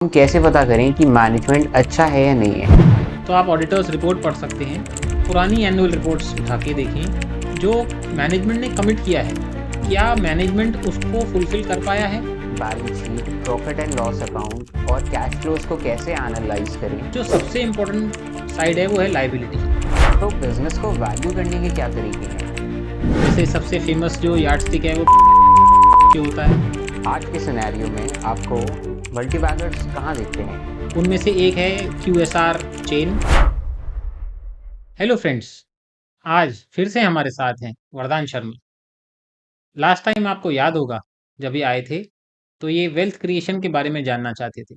हम कैसे पता करें कि मैनेजमेंट अच्छा है या नहीं है? तो आप ऑडिटर्स रिपोर्ट पढ़ सकते हैं। पुरानी एनुअल रिपोर्ट्स उठा के देखें जो मैनेजमेंट ने कमिट किया है, क्या मैनेजमेंट उसको फुलफिल कर पाया है। Balance sheet, profit and loss account और कैश फ्लोज को कैसे एनालाइज करें? जो सबसे इम्पोर्टेंट साइड है वो है लाइबिलिटी। तो बिजनेस को वैल्यू करने के क्या तरीके हैं? जैसे सबसे फेमस जो यार्डस्टिक है वो जो होता है, आज के सिनेरियो में आपको मल्टीबैगर्स कहाँ दिखते हैं? उनमें से एक है QSR चेन। हेलो फ्रेंड्स, आज फिर से हमारे साथ हैं वरदान शर्मा। लास्ट टाइम आपको याद होगा जब ये आए थे तो ये वेल्थ क्रिएशन के बारे में जानना चाहते थे।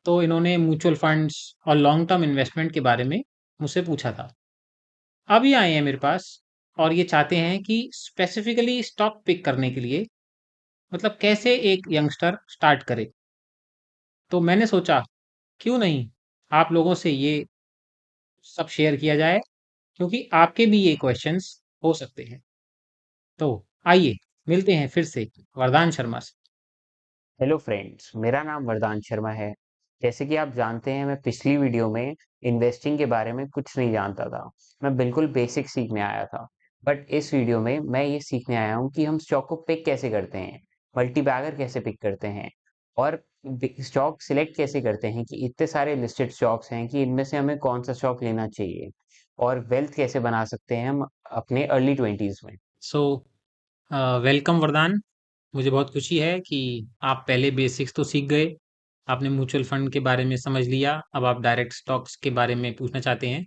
तो इन्होंने म्यूचुअल फंड्स और लॉन्ग टर्म इन्वेस्टमेंट के बारे में मुझसे पूछा था। अभी आए हैं मेरे पास और ये चाहते हैं कि स्पेसिफिकली स्टॉक पिक करने के लिए, मतलब कैसे एक यंगस्टर स्टार्ट करे। तो मैंने सोचा क्यों नहीं आप लोगों से ये सब शेयर किया जाए, क्योंकि आपके भी ये क्वेश्चंस हो सकते हैं। तो आइए मिलते हैं फिर से वरदान शर्मा से। हेलो फ्रेंड्स, मेरा नाम वरदान शर्मा है। जैसे कि आप जानते हैं, मैं पिछली वीडियो में इन्वेस्टिंग के बारे में कुछ नहीं जानता था। मैं बिल्कुल बेसिक सीखने आया था। बट इस वीडियो में मैं ये सीखने आया हूँ कि हम स्टॉक को पिक कैसे करते हैं, मल्टीबैगर कैसे पिक करते हैं और स्टॉक सिलेक्ट कैसे करते हैं कि इतने सारे लिस्टेड स्टॉक्स हैं कि इनमें से हमें कौन सा स्टॉक लेना चाहिए, और वेल्थ कैसे बना सकते हैं हम अपने अर्ली ट्वेंटीज में। सो वेलकम वरदान। मुझे बहुत खुशी है कि आप पहले बेसिक्स तो सीख गए, आपने म्यूचुअल फंड के बारे में समझ लिया, अब आप डायरेक्ट स्टॉक्स के बारे में पूछना चाहते हैं।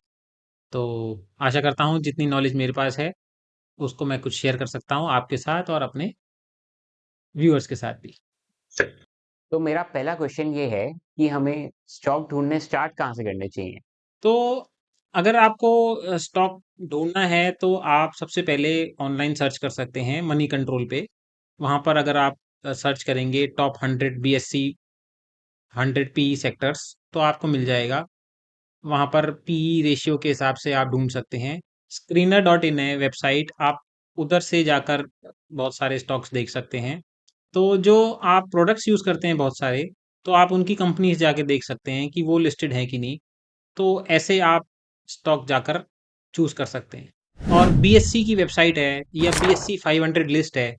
तो आशा करता हूँ जितनी नॉलेज मेरे पास है उसको मैं कुछ शेयर कर सकता हूँ आपके साथ और अपने व्यूअर्स के साथ भी। तो मेरा पहला क्वेश्चन ये है कि हमें स्टॉक ढूंढने स्टार्ट कहाँ से करने चाहिए? तो अगर आपको स्टॉक ढूंढना है तो आप सबसे पहले ऑनलाइन सर्च कर सकते हैं मनी कंट्रोल पे। वहाँ पर अगर आप सर्च करेंगे टॉप 100 BSE 100 PE सेक्टर्स तो आपको मिल जाएगा। वहाँ पर PE रेशियो के हिसाब से आप ढूंढ सकते हैं। screener.in है वेबसाइट, आप उधर से जाकर बहुत सारे स्टॉक्स देख सकते हैं। तो जो आप प्रोडक्ट्स यूज़ करते हैं बहुत सारे, तो आप उनकी कंपनीज जाके देख सकते हैं कि वो लिस्टेड है कि नहीं। तो ऐसे आप स्टॉक जाकर चूज़ कर सकते हैं। और BSE की वेबसाइट है या BSE 500 लिस्ट है,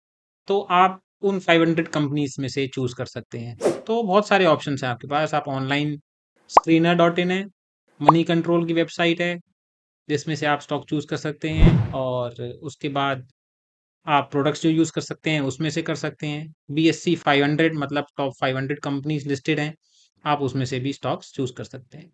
तो आप उन 500 कंपनीज में से चूज़ कर सकते हैं। तो बहुत सारे ऑप्शंस हैं आपके पास। आप ऑनलाइन screener.in है, मनी कंट्रोल की वेबसाइट है जिसमें से आप स्टॉक चूज़ कर सकते हैं, और उसके बाद आप प्रोडक्ट्स जो यूज़ कर सकते हैं उसमें से कर सकते हैं। BSE 500 मतलब टॉप 500 कंपनीज लिस्टेड हैं, आप उसमें से भी स्टॉक्स चूज़ कर सकते हैं।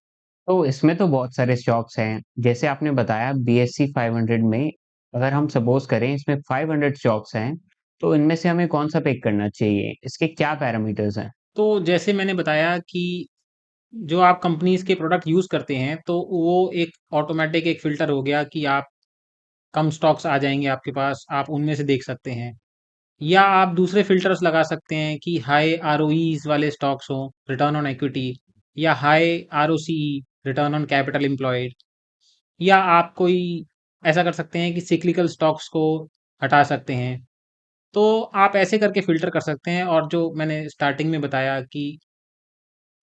तो इसमें तो बहुत सारे स्टॉक्स हैं, जैसे आपने बताया BSE 500 में। अगर हम सपोज करें इसमें 500 स्टॉक्स हैं, तो इनमें से हमें कौन सा पिक करना चाहिए? इसके क्या पैरामीटर्स हैं? तो जैसे मैंने बताया कि जो आप कंपनीज के प्रोडक्ट यूज़ करते हैं तो वो एक ऑटोमेटिक एक फ़िल्टर हो गया कि आप कम स्टॉक्स आ जाएँगे आपके पास, आप उनमें से देख सकते हैं। या आप दूसरे फ़िल्टर्स लगा सकते हैं कि हाई आरओईज़ वाले स्टॉक्स हों, रिटर्न ऑन इक्विटी, या high ROCE, return on capital employed. या आप कोई ऐसा कर सकते हैं कि सिक्लिकल स्टॉक्स को हटा सकते हैं। तो आप ऐसे करके फ़िल्टर कर सकते हैं। और जो मैंने स्टार्टिंग में बताया कि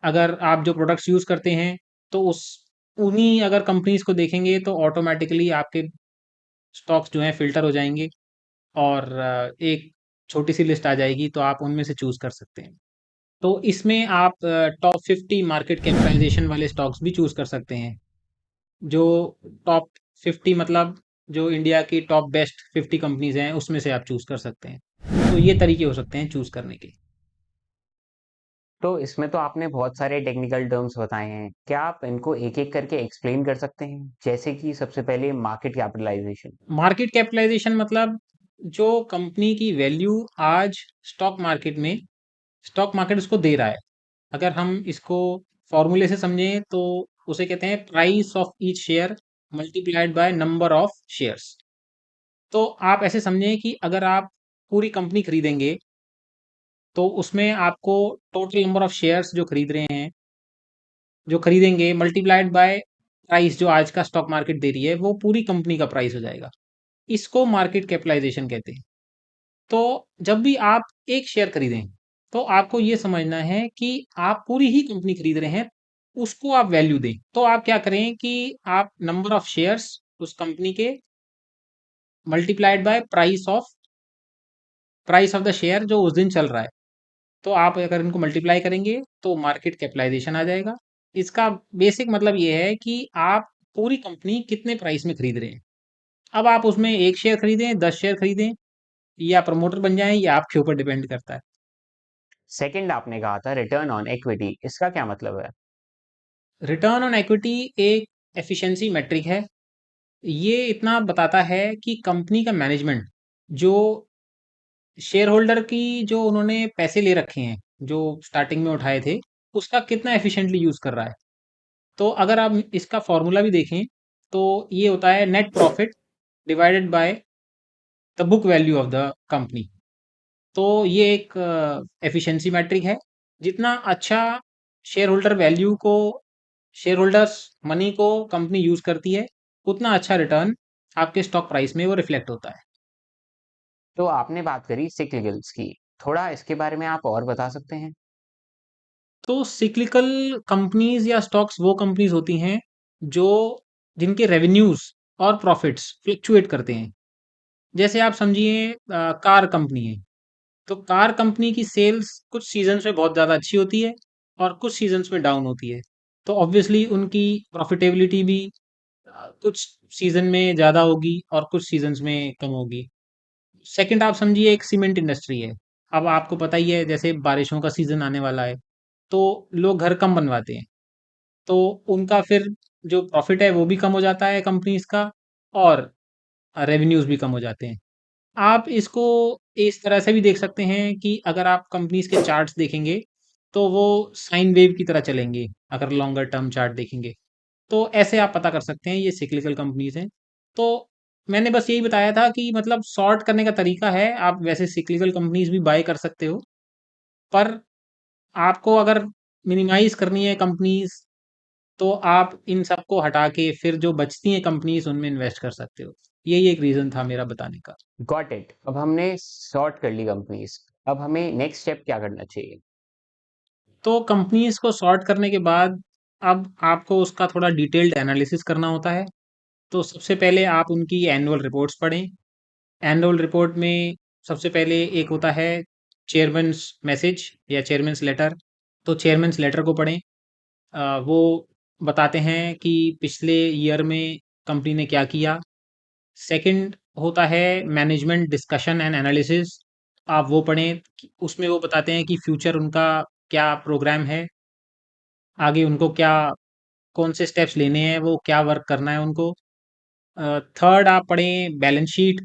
अगर आप जो प्रोडक्ट्स यूज़ करते हैं तो उस उन्हीं अगर कंपनीज़ को देखेंगे तो ऑटोमैटिकली आपके स्टॉक्स जो हैं फ़िल्टर हो जाएँगे, और एक छोटी-सी लिस्ट आ जाएगी तो आप उनमें से चूज़ कर सकते हैं। तो इसमें आप टॉप 50 मार्केट कैपिटलाइज़ेशन वाले स्टॉक्स भी चूज़ कर सकते हैं। जो टॉप 50 मतलब जो इंडिया की टॉप बेस्ट 50 कंपनीज़ हैं उसमें से आप चूज़ कर सकते हैं। तो ये तरीके हो सकते हैं चूज़ करने के। तो इसमें तो आपने बहुत सारे टेक्निकल टर्म्स बताए हैं, क्या आप इनको एक-एक करके एक्सप्लेन कर सकते हैं? जैसे कि सबसे पहले मार्केट कैपिटलाइजेशन। मार्केट कैपिटलाइज़ेशन मतलब जो कंपनी की वैल्यू आज स्टॉक मार्केट में, स्टॉक मार्केट उसको दे रहा है। अगर हम इसको फॉर्मूले से समझें तो उसे कहते हैं price of each share multiplied by number of shares. तो आप ऐसे समझें कि अगर आप पूरी कंपनी खरीदेंगे तो उसमें आपको टोटल नंबर ऑफ शेयर्स जो खरीद रहे हैं, जो खरीदेंगे, मल्टीप्लाइड बाय प्राइस जो आज का स्टॉक मार्केट दे रही है, वो पूरी कंपनी का प्राइस हो जाएगा। इसको मार्केट कैपिटलाइजेशन कहते हैं। तो जब भी आप एक शेयर खरीदें, तो आपको ये समझना है कि आप पूरी ही कंपनी खरीद रहे हैं, उसको आप वैल्यू दें। तो आप क्या करें कि आप नंबर ऑफ शेयर्स उस कंपनी के multiplied by price of the share जो उस दिन चल रहा है। तो आप अगर इनको मल्टीप्लाई करेंगे तो मार्केट कैपिटलाइजेशन आ जाएगा। इसका बेसिक मतलब ये है कि आप पूरी कंपनी कितने प्राइस में खरीद रहे हैं। अब आप उसमें एक शेयर खरीदें, 10 शेयर खरीदें, या प्रमोटर बन जाएं, ये आपके ऊपर डिपेंड करता है। सेकंड आपने कहा था रिटर्न ऑन इक्विटी, इसका क्या मतलब है? रिटर्न ऑन इक्विटी एक एफिशिएंसी मेट्रिक है। ये इतना बताता है कि कंपनी का मैनेजमेंट जो शेयर होल्डर की जो उन्होंने पैसे ले रखे हैं, जो स्टार्टिंग में उठाए थे, उसका कितना एफिशिएंटली यूज कर रहा है। तो अगर आप इसका फॉर्मूला भी देखें तो ये होता है net profit divided by the book value of the company. तो ये एक एफिशिएंसी मैट्रिक है। जितना अच्छा शेयर होल्डर वैल्यू को शेयर होल्डर्स मनी को कंपनी यूज करती है, उतना अच्छा रिटर्न आपके स्टॉक प्राइस में वो रिफ्लेक्ट होता है। तो आपने बात करी सिक्लिकल्स की, थोड़ा इसके बारे में आप और बता सकते हैं? तो सिक्लिकल कंपनीज या स्टॉक्स वो कंपनीज होती हैं जो जिनके रेवेन्यूज और प्रॉफिट्स फ्लक्चुएट करते हैं। जैसे आप समझिए कार कंपनी है, तो कार कंपनी की सेल्स कुछ सीजन्स में बहुत ज़्यादा अच्छी होती है और कुछ सीजन्स में डाउन होती है। तो ऑब्वियसली उनकी प्रॉफिटेबिलिटी भी कुछ सीजन में ज़्यादा होगी और कुछ सीजन्स में कम होगी। सेकंड आप समझिए एक सीमेंट इंडस्ट्री है। अब आपको पता ही है जैसे बारिशों का सीजन आने वाला है, तो लोग घर कम बनवाते हैं। तो उनका फिर जो प्रॉफिट है वो भी कम हो जाता है कंपनीज का, और रेवेन्यूज भी कम हो जाते हैं। आप इसको इस तरह से भी देख सकते हैं कि अगर आप कंपनीज के चार्ट्स देखेंगे तो वो साइन वेव की तरह चलेंगे, अगर लॉन्गर टर्म चार्ट देखेंगे। तो ऐसे आप पता कर सकते हैं ये सिक्लिकल कंपनीज हैं। तो मैंने बस यही बताया था कि मतलब सॉर्ट करने का तरीका है, आप वैसे सिक्लिकल कंपनीज भी बाय कर सकते हो, पर आपको अगर मिनिमाइज करनी है कंपनीज तो आप इन सबको हटा के फिर जो बचती हैं कंपनीज उनमें इन्वेस्ट कर सकते हो। यही एक रीज़न था मेरा बताने का। गॉट इट, अब हमने सॉर्ट कर ली कंपनीज, अब हमें नेक्स्ट स्टेप क्या करना चाहिए? तो कंपनीज को सॉर्ट करने के बाद अब आपको उसका थोड़ा डिटेल्ड एनालिसिस करना होता है। तो सबसे पहले आप उनकी एनुअल रिपोर्ट्स पढ़ें। एनुअल रिपोर्ट में सबसे पहले एक होता है चेयरमैन्स मैसेज या चेयरमैन्स लेटर। तो चेयरमैन्स लेटर को पढ़ें। वो बताते हैं कि पिछले ईयर में कंपनी ने क्या किया। सेकंड होता है मैनेजमेंट डिस्कशन एंड एनालिसिस। आप वो पढ़ें उसमें वो बताते हैं कि फ्यूचर उनका क्या प्रोग्राम है, आगे उनको क्या कौन से स्टेप्स लेने हैं, वो क्या वर्क करना है उनको। थर्ड आप पढ़ें बैलेंस शीट।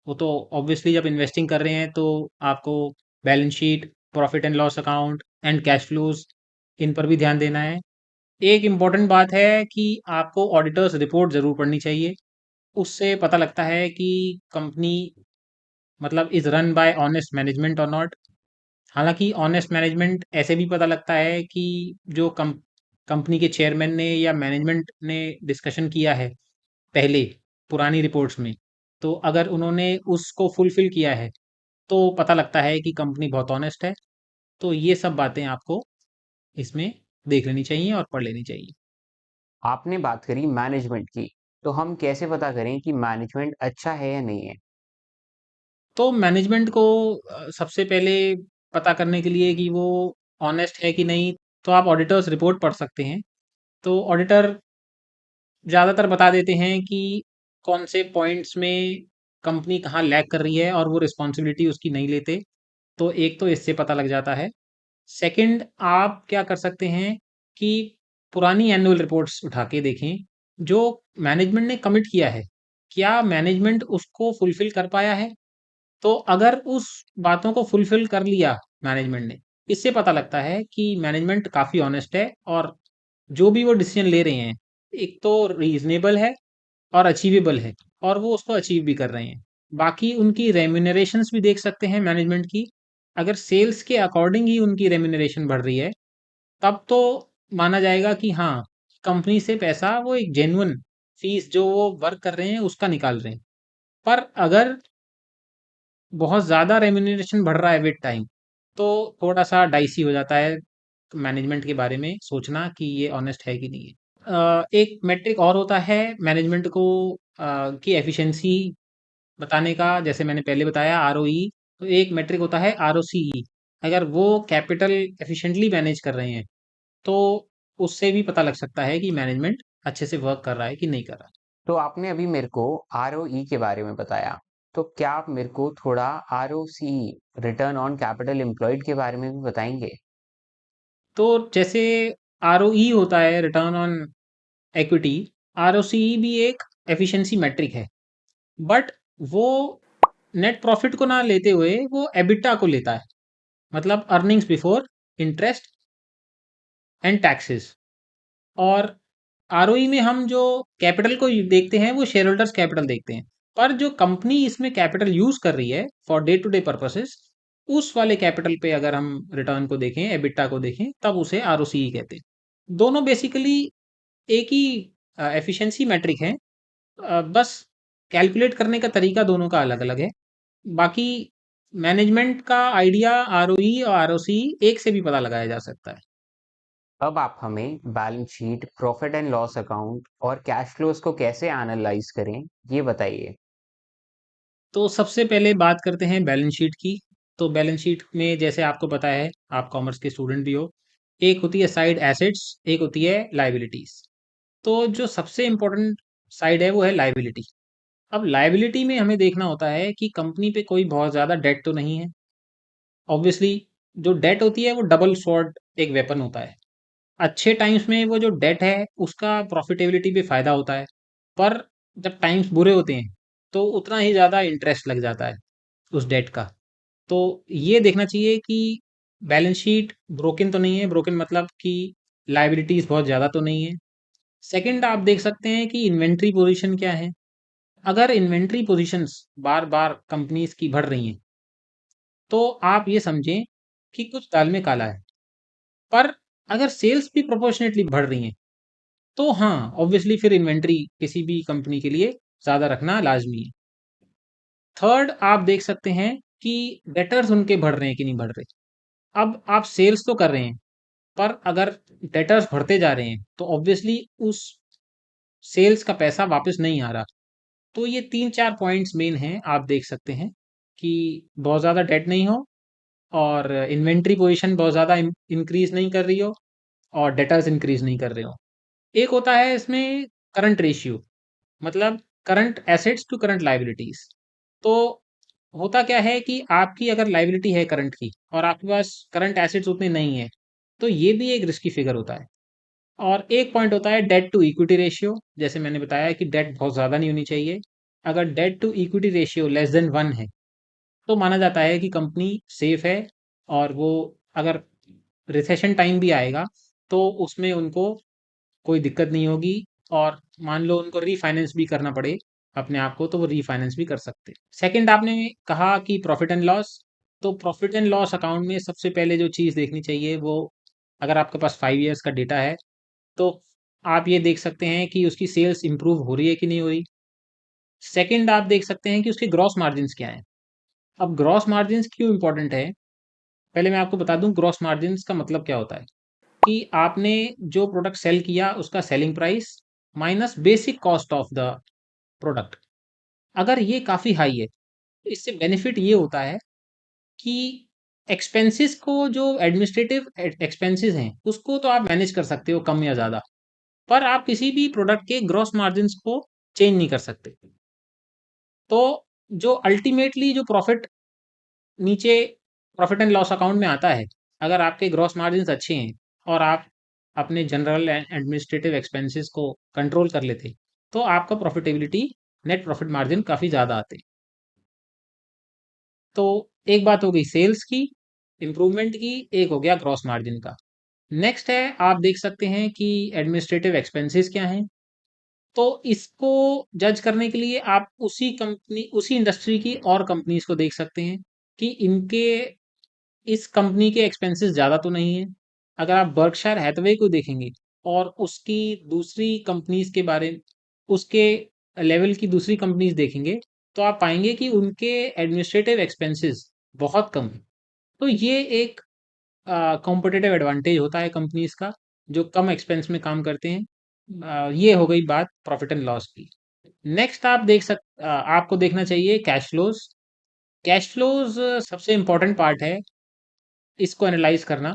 वो तो ऑब्वियसली जब इन्वेस्टिंग कर रहे हैं तो आपको balance sheet, profit and loss account and cash flows, इन पर भी ध्यान देना है। एक इम्पॉर्टेंट बात है कि आपको ऑडिटर्स रिपोर्ट ज़रूर पढ़नी चाहिए। उससे पता लगता है कि कंपनी मतलब is run by honest management और नॉट। हालांकि ऑनेस्ट मैनेजमेंट ऐसे भी पता लगता है कि जो कंपनी के चेयरमैन ने या मैनेजमेंट ने डिस्कशन किया है पहले पुरानी रिपोर्ट्स में, तो अगर उन्होंने उसको फुलफिल किया है तो पता लगता है कि कंपनी बहुत ऑनेस्ट है। तो ये सब बातें आपको इसमें देख लेनी चाहिए और पढ़ लेनी चाहिए। आपने बात करी मैनेजमेंट की, तो हम कैसे पता करें कि मैनेजमेंट अच्छा है या नहीं है? तो मैनेजमेंट को सबसे पहले पता करने के लिए कि वो ऑनेस्ट है कि नहीं, तो आप ऑडिटर्स रिपोर्ट पढ़ सकते हैं। तो ऑडिटर ज़्यादातर बता देते हैं कि कौन से पॉइंट्स में कंपनी कहाँ लैग कर रही है और वो रिस्पॉन्सिबिलिटी उसकी नहीं लेते। तो एक तो इससे पता लग जाता है। सेकंड आप क्या कर सकते हैं कि पुरानी एनुअल रिपोर्ट्स उठा के देखें जो मैनेजमेंट ने कमिट किया है, क्या मैनेजमेंट उसको फुलफिल कर पाया है। तो अगर उस बातों को फुलफिल कर लिया मैनेजमेंट ने, इससे पता लगता है कि मैनेजमेंट काफ़ी ऑनेस्ट है और जो भी वो डिसीजन ले रहे हैं एक तो रीजनेबल है और अचीवेबल है, और वो उसको अचीव भी कर रहे हैं। बाकी उनकी रेम्यूनरेशंस भी देख सकते हैं मैनेजमेंट की। अगर सेल्स के अकॉर्डिंग ही उनकी रेम्यूनरेशन बढ़ रही है तब तो माना जाएगा कि हाँ, कंपनी से पैसा वो एक जेन्युइन फीस जो वो वर्क कर रहे हैं उसका निकाल रहे हैं। पर अगर बहुत ज़्यादा रेम्यूनरेशन बढ़ रहा है विद टाइम, तो थोड़ा सा डाइसी हो जाता है मैनेजमेंट के बारे में सोचना कि ये ऑनेस्ट है कि नहीं है। एक मेट्रिक और होता है मैनेजमेंट को की एफिशिएंसी बताने का, जैसे मैंने पहले बताया आरओई। तो एक मेट्रिक होता है आरओसीई। अगर वो कैपिटल एफिशिएंटली मैनेज कर रहे हैं तो उससे भी पता लग सकता है कि मैनेजमेंट अच्छे से वर्क कर रहा है कि नहीं कर रहा। तो आपने अभी मेरे को आरओई के बारे में बताया, तो क्या आप मेरे को थोड़ा ROC, return on capital employed के बारे में भी बताएंगे? तो जैसे आरओई होता है रिटर्न ऑन इक्विटी, आरओसीई भी एक एफिशिएंसी मैट्रिक है, बट वो नेट प्रॉफिट को ना लेते हुए वो एबिटा को लेता है, मतलब earnings before interest and taxes. और आरओई में हम जो कैपिटल को देखते हैं वो शेयर होल्डर्स कैपिटल देखते हैं, पर जो कंपनी इसमें कैपिटल यूज कर रही है for day to day purposes, उस वाले कैपिटल पे अगर हम रिटर्न को देखें, एबिटा को देखें, तब उसे आरओसीई कहते हैं। दोनों बेसिकली एक ही एफिशिएंसी मैट्रिक है, बस कैलकुलेट करने का तरीका दोनों का अलग अलग है। बाकी मैनेजमेंट का आइडिया आरओई और आरओसी एक से भी पता लगाया जा सकता है। अब आप हमें balance sheet, profit and loss account और कैश फ्लोज को कैसे एनालाइज करें, ये बताइए। तो सबसे पहले बात करते हैं बैलेंस शीट की। तो बैलेंस शीट में जैसे आपको पता है, आप कॉमर्स के स्टूडेंट भी हो, एक होती है साइड एसेट्स, एक होती है लाइबिलिटीज। तो जो सबसे इम्पोर्टेंट साइड है वो है लाइबिलिटी। अब लाइबिलिटी में हमें देखना होता है कि कंपनी पे कोई बहुत ज़्यादा डेट तो नहीं है। ऑब्वियसली जो डेट होती है वो डबल स्वॉर्ड एक वेपन होता है। अच्छे टाइम्स में वो जो डेट है उसका प्रॉफिटेबिलिटी पे फ़ायदा होता है, पर जब टाइम्स बुरे होते हैं तो उतना ही ज़्यादा इंटरेस्ट लग जाता है उस डेट का। तो ये देखना चाहिए कि बैलेंस शीट ब्रोकन तो नहीं है, ब्रोकन मतलब कि लाइबिलिटीज़ बहुत ज़्यादा तो नहीं है। सेकंड, आप देख सकते हैं कि इन्वेंट्री पोजीशन क्या है। अगर इन्वेंट्री पोजीशंस बार बार कंपनीज की बढ़ रही हैं तो आप ये समझें कि कुछ दाल में काला है। पर अगर सेल्स भी प्रोपोर्शनेटली बढ़ रही हैं तो हाँ, ऑब्वियसली फिर इन्वेंट्री किसी भी कंपनी के लिए ज़्यादा रखना लाजमी है। थर्ड, आप देख सकते हैं कि डेटर्स उनके बढ़ रहे हैं कि नहीं बढ़ रहे। अब आप सेल्स तो कर रहे हैं, पर अगर डेटर्स बढ़ते जा रहे हैं तो ऑब्वियसली उस सेल्स का पैसा वापस नहीं आ रहा। तो ये तीन चार पॉइंट्स मेन हैं, आप देख सकते हैं कि बहुत ज़्यादा डेट नहीं हो, और इन्वेंट्री पोजीशन बहुत ज़्यादा इंक्रीज नहीं कर रही हो, और डेटर्स इंक्रीज नहीं कर रहे हो। एक होता है इसमें करंट रेशियो, मतलब current assets to current liabilities. तो होता क्या है कि आपकी अगर लाइबिलिटी है करंट की और आपके पास करंट एसेट्स उतने नहीं है, तो ये भी एक रिस्की फिगर होता है। और एक पॉइंट होता है डेट टू इक्विटी रेशियो। जैसे मैंने बताया कि डेट बहुत ज़्यादा नहीं होनी चाहिए। अगर debt to equity ratio less than 1 है तो माना जाता है कि कंपनी सेफ है, और वो अगर रिसेशन टाइम भी आएगा तो उसमें उनको कोई दिक्कत नहीं होगी। और मान लो उनको रीफाइनेंस भी करना पड़े अपने आप को, तो वो रीफाइनेंस भी कर सकते हैं। सेकंड, आपने कहा कि प्रॉफिट एंड लॉस। तो प्रॉफिट एंड लॉस अकाउंट में सबसे पहले जो चीज़ देखनी चाहिए वो, अगर आपके पास 5 ईयर्स का डेटा है तो आप ये देख सकते हैं कि उसकी सेल्स इंप्रूव हो रही है कि नहीं हो रही। सेकंड, आप देख सकते हैं कि उसके ग्रॉस मार्जिन्स क्या हैं। अब ग्रॉस मार्जिन्स क्यों इंपॉर्टेंट है, पहले मैं आपको बता दूं ग्रॉस मार्जिन्स का मतलब क्या होता है। कि आपने जो प्रोडक्ट सेल किया उसका selling price minus basic cost of the product. अगर ये काफ़ी हाई है तो इससे बेनिफिट ये होता है कि एक्सपेंसेस को, जो एडमिनिस्ट्रेटिव एक्सपेंसेस हैं उसको तो आप मैनेज कर सकते हो कम या ज़्यादा, पर आप किसी भी प्रोडक्ट के ग्रॉस मार्जिन्स को चेंज नहीं कर सकते। तो जो अल्टीमेटली जो प्रॉफिट नीचे प्रॉफिट एंड लॉस अकाउंट में आता है, अगर आपके ग्रॉस मार्जिन्स अच्छे हैं और आप अपने जनरल एंड एडमिनिस्ट्रेटिव एक्सपेंसेस को कंट्रोल कर लेते, तो आपका प्रॉफिटेबिलिटी, नेट प्रॉफिट मार्जिन काफ़ी ज़्यादा आते। तो एक बात हो गई सेल्स की इम्प्रूवमेंट की, एक हो गया ग्रॉस मार्जिन का। नेक्स्ट है, आप देख सकते हैं कि एडमिनिस्ट्रेटिव एक्सपेंसेस क्या हैं। तो इसको जज करने के लिए आप उसी कंपनी, उसी इंडस्ट्री की और कंपनीज को देख सकते हैं कि इनके, इस कंपनी के एक्सपेंसेस ज़्यादा तो नहीं है। अगर आप बर्कशायर हैथवे को देखेंगे और उसकी दूसरी कंपनीज के बारे में, उसके लेवल की दूसरी कंपनीज देखेंगे, तो आप पाएंगे कि उनके एडमिनिस्ट्रेटिव एक्सपेंसेस बहुत कम है। तो ये एक कॉम्पिटिटिव एडवांटेज होता है कंपनीज का, जो कम एक्सपेंस में काम करते हैं। ये हो गई बात प्रॉफिट एंड लॉस की। नेक्स्ट आप आपको देखना चाहिए कैश फ्लोज। कैश फ्लोज सबसे इंपॉर्टेंट पार्ट है इसको एनालाइज करना।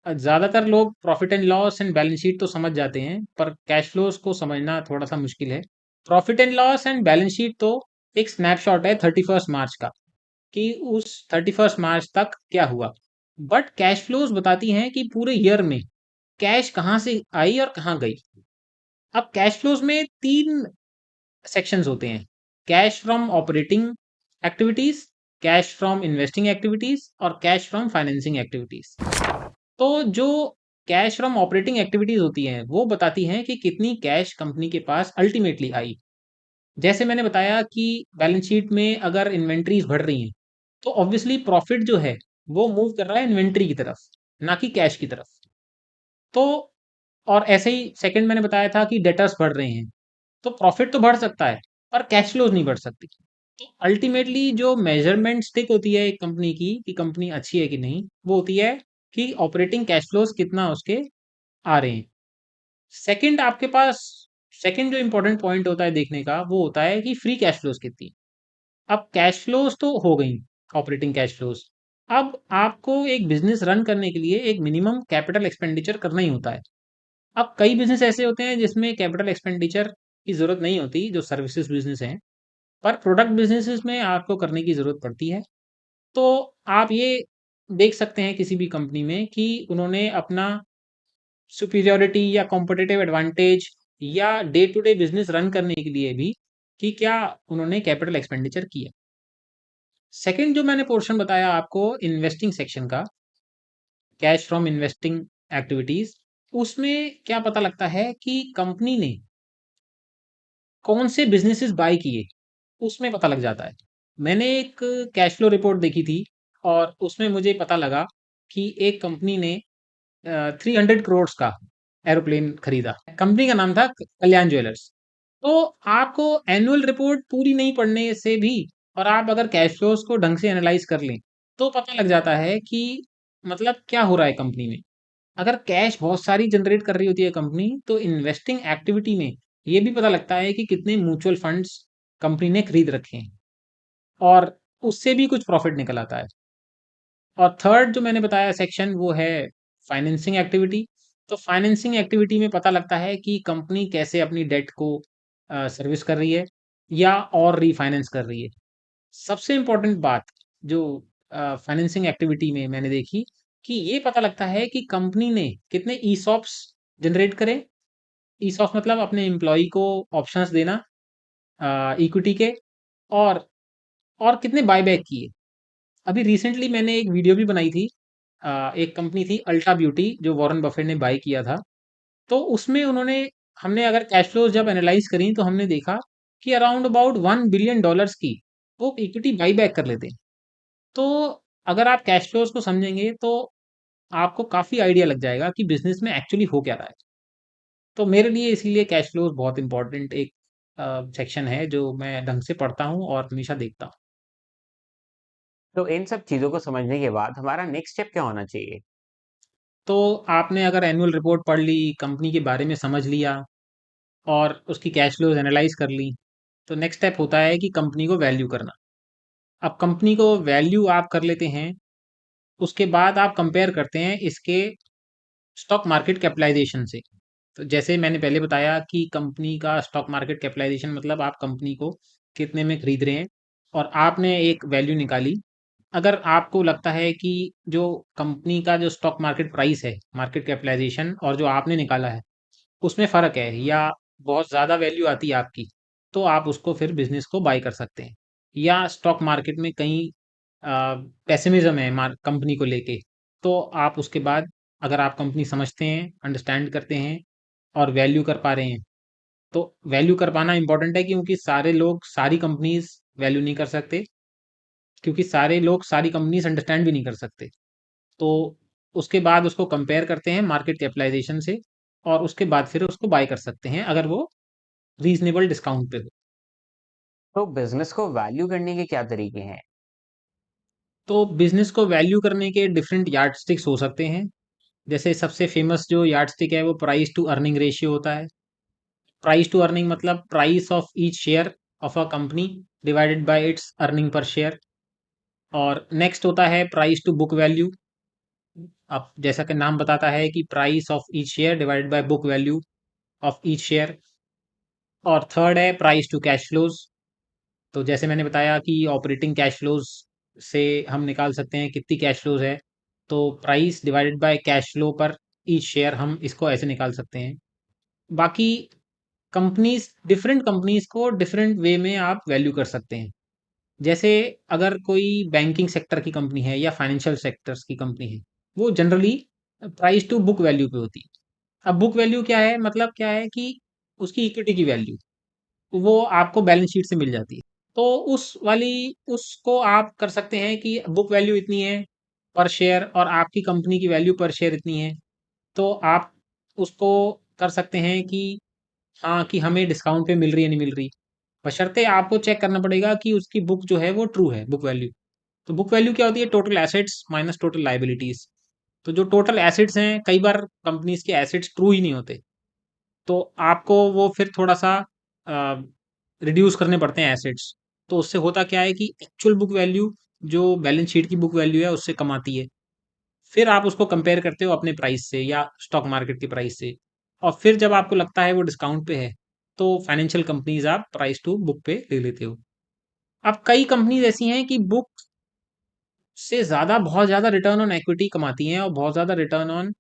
ज़्यादातर लोग profit and loss and balance sheet तो समझ जाते हैं, पर कैश फ्लोज को समझना थोड़ा सा मुश्किल है। Profit and loss and balance sheet तो एक स्नैपशॉट है 31 मार्च का, कि उस 31 मार्च तक क्या हुआ। बट कैश फ्लोज बताती हैं कि पूरे ईयर में कैश कहाँ से आई और कहाँ गई। अब कैश फ्लोज में तीन सेक्शंस होते हैं: cash from operating activities, cash from investing activities और कैश फ्रॉम फाइनेंसिंग एक्टिविटीज। तो जो कैश फ्रॉम ऑपरेटिंग एक्टिविटीज होती हैं वो बताती हैं कि कितनी कैश कंपनी के पास अल्टीमेटली आई। जैसे मैंने बताया कि बैलेंस शीट में अगर इन्वेंट्रीज बढ़ रही हैं तो ऑब्वियसली प्रॉफिट जो है वो मूव कर रहा है इन्वेंट्री की तरफ, ना कि कैश की तरफ। तो और ऐसे ही सेकंड मैंने बताया था कि डेटर्स बढ़ रहे हैं, तो प्रॉफिट तो बढ़ सकता है पर कैश फ्लोज नहीं बढ़ सकती। तो अल्टीमेटली जो मेजरमेंट स्टिक होती है एक कंपनी की कि कंपनी अच्छी है कि नहीं, वो होती है कि ऑपरेटिंग कैश फ्लोज कितना उसके आ रहे हैं। सेकंड आपके पास सेकंड जो इंपॉर्टेंट पॉइंट होता है देखने का, वो होता है कि फ्री कैश फ्लोज कितनी। अब कैश फ्लोज तो हो गई, ऑपरेटिंग कैश फ्लोज। अब आपको एक बिजनेस रन करने के लिए एक मिनिमम कैपिटल एक्सपेंडिचर करना ही होता है। अब कई बिजनेस ऐसे होते हैं जिसमें कैपिटल एक्सपेंडिचर की जरूरत नहीं होती, जो सर्विसेज बिजनेस हैं, पर प्रोडक्ट बिजनेसेस में आपको करने की जरूरत पड़ती है। तो आप ये देख सकते हैं किसी भी कंपनी में कि उन्होंने अपना सुपीरियोरिटी या कॉम्पिटिटिव एडवांटेज या day to day business run करने के लिए भी कि क्या उन्होंने कैपिटल एक्सपेंडिचर किया। सेकंड जो मैंने पोर्शन बताया आपको इन्वेस्टिंग सेक्शन का, कैश फ्रॉम इन्वेस्टिंग एक्टिविटीज, उसमें क्या पता लगता है कि कंपनी ने कौन से बिजनेसेस बाय किए, उसमें पता लग जाता है। मैंने एक कैश फ्लो रिपोर्ट देखी थी और उसमें मुझे पता लगा कि एक कंपनी ने 300 करोड़ का एरोप्लेन खरीदा। कंपनी का नाम था कल्याण ज्वेलर्स। तो आपको एनुअल रिपोर्ट पूरी नहीं पढ़ने से भी, और आप अगर कैश फ्लोज को ढंग से एनालाइज कर लें, तो पता लग जाता है कि मतलब क्या हो रहा है कंपनी में। अगर कैश बहुत सारी जनरेट कर रही होती है कंपनी, तो इन्वेस्टिंग एक्टिविटी में ये भी पता लगता है कि कितने म्यूचुअल फंड्स कंपनी ने खरीद रखे हैं, और उससे भी कुछ प्रॉफिट निकल आता है। और थर्ड जो मैंने बताया सेक्शन, वो है फाइनेंसिंग एक्टिविटी। तो फाइनेंसिंग एक्टिविटी में पता लगता है कि कंपनी कैसे अपनी डेट को सर्विस कर रही है या और रीफाइनेंस कर रही है। सबसे इम्पोर्टेंट बात जो फाइनेंसिंग एक्टिविटी में मैंने देखी, कि ये पता लगता है कि कंपनी ने कितने ईसॉप्स जनरेट करे। ईसॉप मतलब अपने एम्प्लॉय को ऑप्शंस देना इक्विटी के, और कितने बायबैक किए। अभी रिसेंटली मैंने एक वीडियो भी बनाई थी। एक कंपनी थी अल्ट्रा ब्यूटी जो वॉरेन बफेट ने बाय किया था। तो उसमें उन्होंने हमने अगर कैश फ्लोज जब एनालाइज करी तो हमने देखा कि अराउंड अबाउट $1 बिलियन की वो इक्विटी बाई बैक कर लेते हैं। तो अगर आप कैश फ्लोज को समझेंगे तो आपको काफ़ी आइडिया लग जाएगा कि बिजनेस में एक्चुअली हो क्या रहा है। तो मेरे लिए इसीलिए कैश फ्लोज बहुत इंपॉर्टेंट एक सेक्शन है जो मैं ढंग से पढ़ता हूँ और हमेशा देखता हूँ। तो इन सब चीज़ों को समझने के बाद हमारा नेक्स्ट स्टेप क्या होना चाहिए? तो आपने अगर एनुअल रिपोर्ट पढ़ ली, कंपनी के बारे में समझ लिया और उसकी कैश फ्लोज एनालाइज कर ली, तो नेक्स्ट स्टेप होता है कि कंपनी को वैल्यू करना। अब कंपनी को वैल्यू आप कर लेते हैं, उसके बाद आप कंपेयर करते हैं इसके स्टॉक मार्केट कैपिटलाइजेशन से। तो जैसे मैंने पहले बताया कि कंपनी का स्टॉक मार्केट कैपिटलाइजेशन मतलब आप कंपनी को कितने में खरीद रहे हैं, और आपने एक वैल्यू निकाली। अगर आपको लगता है कि जो कंपनी का जो स्टॉक मार्केट प्राइस है, मार्केट कैपिटलाइजेशन, और जो आपने निकाला है उसमें फ़र्क है या बहुत ज़्यादा वैल्यू आती है आपकी, तो आप उसको फिर बिजनेस को बाय कर सकते हैं। या स्टॉक मार्केट में कहीं पेसिमिज्म है कंपनी को लेके, तो आप उसके बाद अगर आप कंपनी समझते हैं, अंडरस्टैंड करते हैं और वैल्यू कर पा रहे हैं, तो वैल्यू कर पाना इंपॉर्टेंट है, क्योंकि सारे लोग सारी कंपनीज वैल्यू नहीं कर सकते, क्योंकि सारे लोग सारी कंपनीज अंडरस्टैंड भी नहीं कर सकते। तो उसके बाद उसको कंपेयर करते हैं मार्केट कैपिटलाइजेशन से, और उसके बाद फिर उसको बाय कर सकते हैं अगर वो रीजनेबल डिस्काउंट पे हो। तो बिजनेस को वैल्यू करने के क्या तरीके हैं? तो बिजनेस को वैल्यू करने के डिफरेंट यार्डस्टिक्स हो सकते हैं। जैसे सबसे फेमस जो यार्डस्टिक है वो प्राइस टू अर्निंग रेशियो होता है। प्राइस टू अर्निंग मतलब price of each share of a company divided by it's earning per share. और नेक्स्ट होता है प्राइस टू बुक वैल्यू। अब जैसा कि नाम बताता है कि price of each share divided by book value of each share. और थर्ड है प्राइस टू कैश फ्लोज। तो जैसे मैंने बताया कि ऑपरेटिंग कैश फ्लोज से हम निकाल सकते हैं कितनी कैश फ्लोज है। तो price divided by cash flow पर ईच शेयर हम इसको ऐसे निकाल सकते हैं। बाकी कंपनीज डिफरेंट कंपनीज को डिफरेंट वे में आप वैल्यू कर सकते हैं। जैसे अगर कोई बैंकिंग सेक्टर की कंपनी है या फाइनेंशियल सेक्टर्स की कंपनी है, वो generally price to book value पे होती है। अब बुक वैल्यू क्या है, मतलब क्या है कि उसकी इक्विटी की वैल्यू वो आपको बैलेंस शीट से मिल जाती है। तो उस वाली उसको आप कर सकते हैं कि बुक वैल्यू इतनी है पर शेयर और आपकी कंपनी की वैल्यू पर शेयर इतनी है। तो आप उसको कर सकते हैं कि हाँ, कि हमें डिस्काउंट पे मिल रही है नहीं मिल रही। बशर्ते आपको चेक करना पड़ेगा कि उसकी बुक जो है वो ट्रू है, बुक वैल्यू। तो बुक वैल्यू क्या होती है? Total assets minus total liabilities. तो जो टोटल एसेट्स हैं, कई बार कंपनीज के एसेट्स ट्रू ही नहीं होते, तो आपको वो फिर थोड़ा सा रिड्यूस करने पड़ते हैं एसेट्स। तो उससे होता क्या है कि एक्चुअल बुक वैल्यू जो बैलेंस शीट की बुक वैल्यू है उससे कम आती है। फिर आप उसको कंपेयर करते हो अपने प्राइस से या स्टॉक मार्केट के प्राइस से। और फिर जब आपको लगता है वो डिस्काउंट पे है, तो फाइनेंशियल कंपनीज आप प्राइस टू बुक पे ले लेते हो। अब कई कंपनीज ऐसी हैं कि बुक से ज़्यादा बहुत ज़्यादा रिटर्न ऑन इक्विटी कमाती हैं और बहुत ज़्यादा रिटर्न ऑन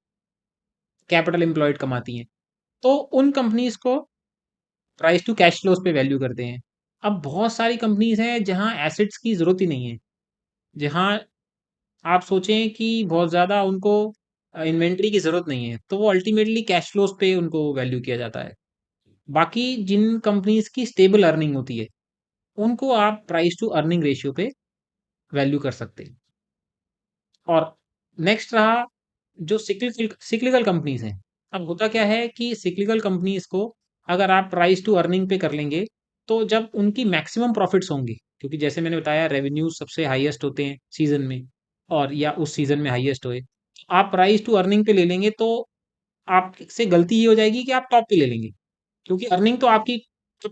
कैपिटल एम्प्लॉयड कमाती हैं। तो उन कंपनीज को प्राइस टू कैश फ्लोज पे वैल्यू करते हैं। अब बहुत सारी कंपनीज हैं जहां एसेट्स की ज़रूरत ही नहीं है, जहां आप सोचें कि बहुत ज़्यादा उनको इन्वेंट्री की ज़रूरत नहीं है, तो वो अल्टीमेटली कैश फ्लोज पे उनको वैल्यू किया जाता है। बाकी जिन कंपनीज की स्टेबल अर्निंग होती है, उनको आप प्राइस टू अर्निंग रेशियो पे वैल्यू कर सकते हैं। और नेक्स्ट रहा जो सिक्लिकल कंपनीज हैं। अब होता क्या है कि सिक्लिकल कंपनीज को अगर आप प्राइस टू अर्निंग पे कर लेंगे, तो जब उनकी मैक्सिमम प्रॉफिट्स होंगे, क्योंकि जैसे मैंने बताया रेवेन्यू सबसे हाईएस्ट होते हैं सीजन में, और या उस सीजन में हाईएस्ट हुए, आप प्राइस टू अर्निंग पे ले लेंगे तो आपसे गलती ये हो जाएगी कि आप टॉप पे ले लेंगे, क्योंकि अर्निंग तो आपकी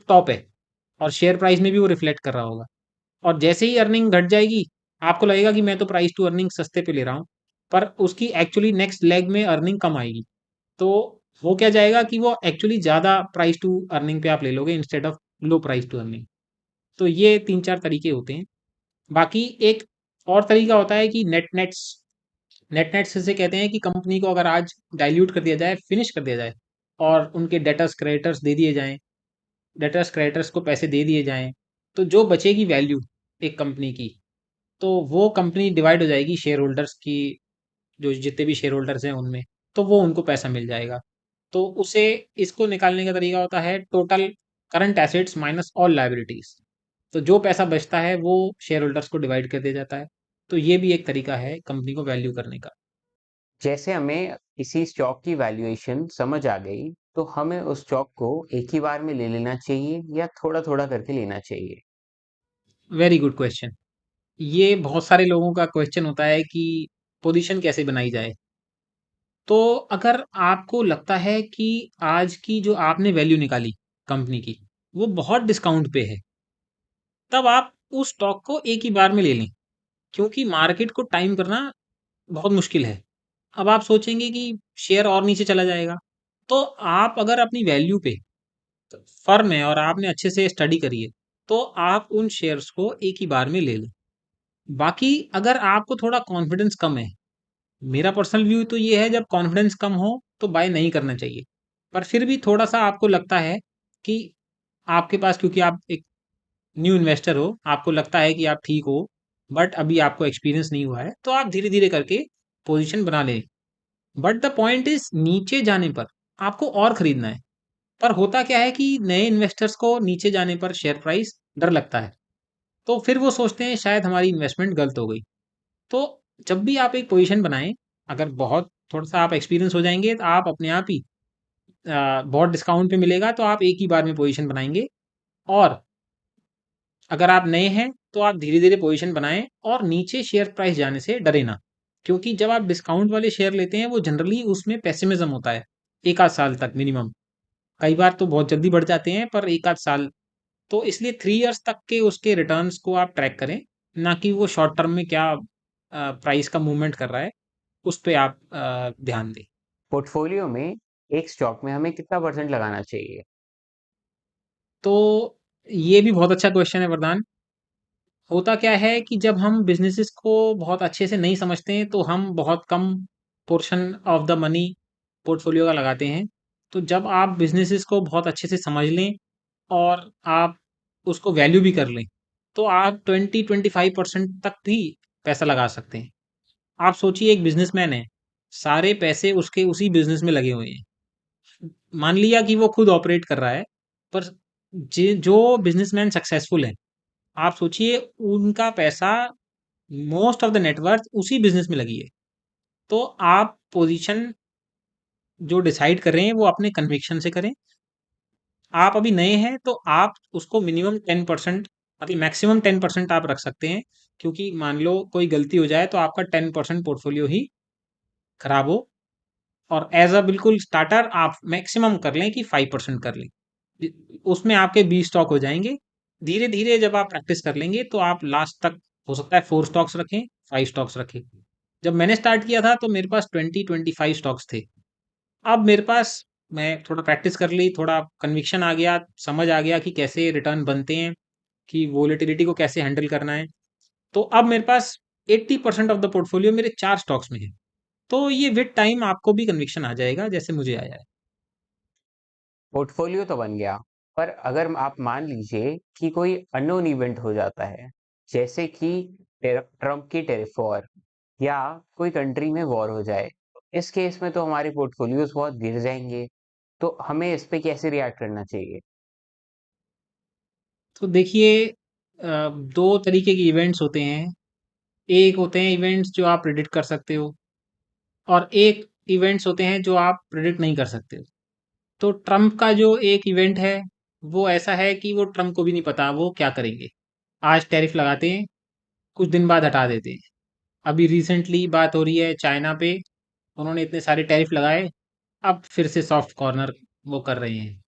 टॉप है और शेयर प्राइस में भी वो रिफ्लेक्ट कर रहा होगा। और जैसे ही अर्निंग घट जाएगी, आपको लगेगा कि मैं तो प्राइस टू अर्निंग सस्ते पे ले रहा हूँ, पर उसकी एक्चुअली नेक्स्ट लेग में अर्निंग कम आएगी। तो हो क्या जाएगा कि वो एक्चुअली ज़्यादा प्राइस टू अर्निंग पे आप ले लोगे instead of low price to earning. तो ये 3-4 तरीके होते हैं। बाकी एक और तरीका होता है कि नेट नेट्स से कहते हैं कि कंपनी को अगर आज डाइल्यूट कर दिया जाए, फिनिश कर दिया जाए, और उनके डेटर्स क्रेडिटर्स दे दिए जाएँ, डेटर्स क्रेडिटर्स को पैसे दे दिए जाएँ, तो जो बचेगी वैल्यू एक कंपनी की, तो वो कंपनी डिवाइड हो जाएगी शेयर होल्डर्स की, जो जितने भी शेयर होल्डर्स हैं उनमें, तो वो उनको पैसा मिल जाएगा। तो उसे इसको निकालने का तरीका होता है total current assets minus all liabilities. तो जो पैसा बचता है वो शेयर होल्डर्स को डिवाइड कर दिया जाता है। तो ये भी एक तरीका है कंपनी को वैल्यू करने का। जैसे हमें किसी स्टॉक की वैल्यूएशन समझ आ गई, तो हमें उस स्टॉक को एक ही बार में ले लेना चाहिए या थोड़ा-थोड़ा करके लेना चाहिए? Very good question. ये बहुत सारे लोगों का क्वेश्चन होता है कि पोजीशन कैसे बनाई जाए। तो अगर आपको लगता है कि आज की जो आपने वैल्यू निकाली कंपनी की, वो बहुत डिस्काउंट पे है, तब आप उस स्टॉक को एक ही बार में ले लें, क्योंकि मार्केट को टाइम करना बहुत मुश्किल है। अब आप सोचेंगे कि शेयर और नीचे चला जाएगा, तो आप अगर अपनी वैल्यू पे फर्म है और आपने अच्छे से स्टडी करी है, तो आप उन शेयर्स को एक ही बार में ले लें। बाकी अगर आपको थोड़ा कॉन्फिडेंस कम है, मेरा पर्सनल व्यू तो ये है, जब कॉन्फिडेंस कम हो तो बाय नहीं करना चाहिए। पर फिर भी थोड़ा सा आपको लगता है कि आपके पास, क्योंकि आप एक न्यू इन्वेस्टर हो, आपको लगता है कि आप ठीक हो, बट अभी आपको एक्सपीरियंस नहीं हुआ है, तो आप धीरे धीरे करके पोजीशन बना लें। बट द पॉइंट इज नीचे जाने पर आपको और खरीदना है। पर होता क्या है कि नए इन्वेस्टर्स को नीचे जाने पर शेयर प्राइस डर लगता है, तो फिर वो सोचते हैं शायद हमारी इन्वेस्टमेंट गलत हो गई। तो जब भी आप एक पोजीशन बनाएं, अगर बहुत थोड़ा सा आप एक्सपीरियंस हो जाएंगे, तो आप अपने आप ही बहुत डिस्काउंट पे मिलेगा तो आप एक ही बार में पोजीशन बनाएंगे। और अगर आप नए हैं तो आप धीरे-धीरे पोज़ीशन बनाएँ और नीचे शेयर प्राइस जाने से डरें ना। क्योंकि जब आप डिस्काउंट वाले शेयर लेते हैं, वो जनरली उसमें पेसिमिज़्म होता है, 1 आध साल तक मिनिमम। कई बार तो बहुत जल्दी बढ़ जाते हैं, पर 1 आध साल। तो इसलिए 3 इयर्स तक के उसके रिटर्न्स को आप ट्रैक करें, ना कि वो शॉर्ट टर्म में क्या प्राइस का मूवमेंट कर रहा है, उस पे आप ध्यान दें। पोर्टफोलियो में एक स्टॉक में हमें कितना परसेंट लगाना चाहिए? तो ये भी बहुत अच्छा क्वेश्चन है वरदान। होता क्या है कि जब हम बिज़नेसेस को बहुत अच्छे से नहीं समझते हैं, तो हम बहुत कम portion of the money portfolio का लगाते हैं। तो जब आप बिज़नेसेस को बहुत अच्छे से समझ लें और आप उसको वैल्यू भी कर लें, तो आप 20-25% तक भी पैसा लगा सकते हैं। आप सोचिए, एक बिज़नेसमैन है, सारे पैसे उसके उसी बिज़नेस में लगे हुए हैं। मान लिया कि वो खुद ऑपरेट कर रहा है, पर जो बिज़नेसमैन सक्सेसफुल है, आप सोचिए उनका पैसा, मोस्ट ऑफ द नेटवर्थ उसी बिज़नेस में लगी है। तो आप पोज़ीशन जो डिसाइड कर रहे हैं, वो अपने कन्विक्शन से करें। आप अभी नए हैं, तो आप उसको मिनिमम 10%, मतलब मैक्सिमम 10% आप रख सकते हैं, क्योंकि मान लो कोई गलती हो जाए तो आपका 10% पोर्टफोलियो ही खराब हो। और एज अ बिल्कुल स्टार्टर आप मैक्सिमम कर लें कि 5% कर लें, उसमें आपके 20 स्टॉक हो जाएंगे। धीरे धीरे जब आप प्रैक्टिस कर लेंगे, तो आप लास्ट तक हो सकता है 4 स्टॉक्स रखें, 5 स्टॉक्स रखें। जब मैंने स्टार्ट किया था, तो मेरे पास 20-25 स्टॉक्स थे। अब मेरे पास, मैं थोड़ा प्रैक्टिस कर ली, थोड़ा कन्विक्शन आ गया, समझ आ गया कि कैसे रिटर्न बनते हैं, कि वोलेटिलिटी को कैसे हैंडल करना है। तो अब मेरे पास 80% ऑफ द पोर्टफोलियो मेरे 4 स्टॉक्स में है। तो ये विद टाइम आपको भी कन्विक्शन आ जाएगा, जैसे मुझे आया है। पोर्टफोलियो तो बन गया, पर अगर आप मान लीजिए कि कोई अननोन इवेंट हो जाता है, जैसे कि ट्रम्प की टेरिफ वॉर या कोई कंट्री में वॉर हो जाए, इस केस में तो हमारे पोर्टफोलियोज बहुत गिर जाएंगे। तो हमें इस पे कैसे रिएक्ट करना चाहिए? तो देखिए, 2 तरीके के इवेंट्स होते हैं। एक होते हैं इवेंट्स जो आप प्रेडिक्ट कर सकते हो, और एक इवेंट्स होते हैं जो आप प्रेडिक्ट नहीं कर सकते हो। तो ट्रम्प का जो एक इवेंट है, वो ऐसा है कि वो ट्रम्प को भी नहीं पता वो क्या करेंगे। आज टैरिफ लगाते हैं, कुछ दिन बाद हटा देते हैं। अभी रिसेंटली बात हो रही है चाइना पे, उन्होंने इतने सारे टैरिफ लगाए, अब फिर से सॉफ्ट कॉर्नर वो कर रहे हैं।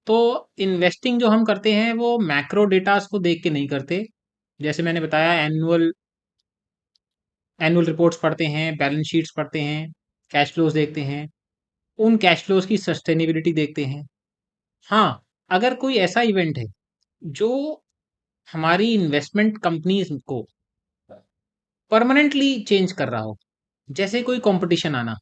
तो इन्वेस्टिंग जो हम करते हैं, वो मैक्रो डेटास को देख के नहीं करते। जैसे मैंने बताया, एनुअल एनुअल रिपोर्ट्स पढ़ते हैं, बैलेंस शीट्स पढ़ते हैं, कैश फ्लोज देखते हैं, उन कैश फ्लोज की सस्टेनेबिलिटी देखते हैं। हाँ, अगर कोई ऐसा इवेंट है जो हमारी इन्वेस्टमेंट कंपनीज को परमानेंटली चेंज कर रहा हो, जैसे कोई कंपटीशन आना।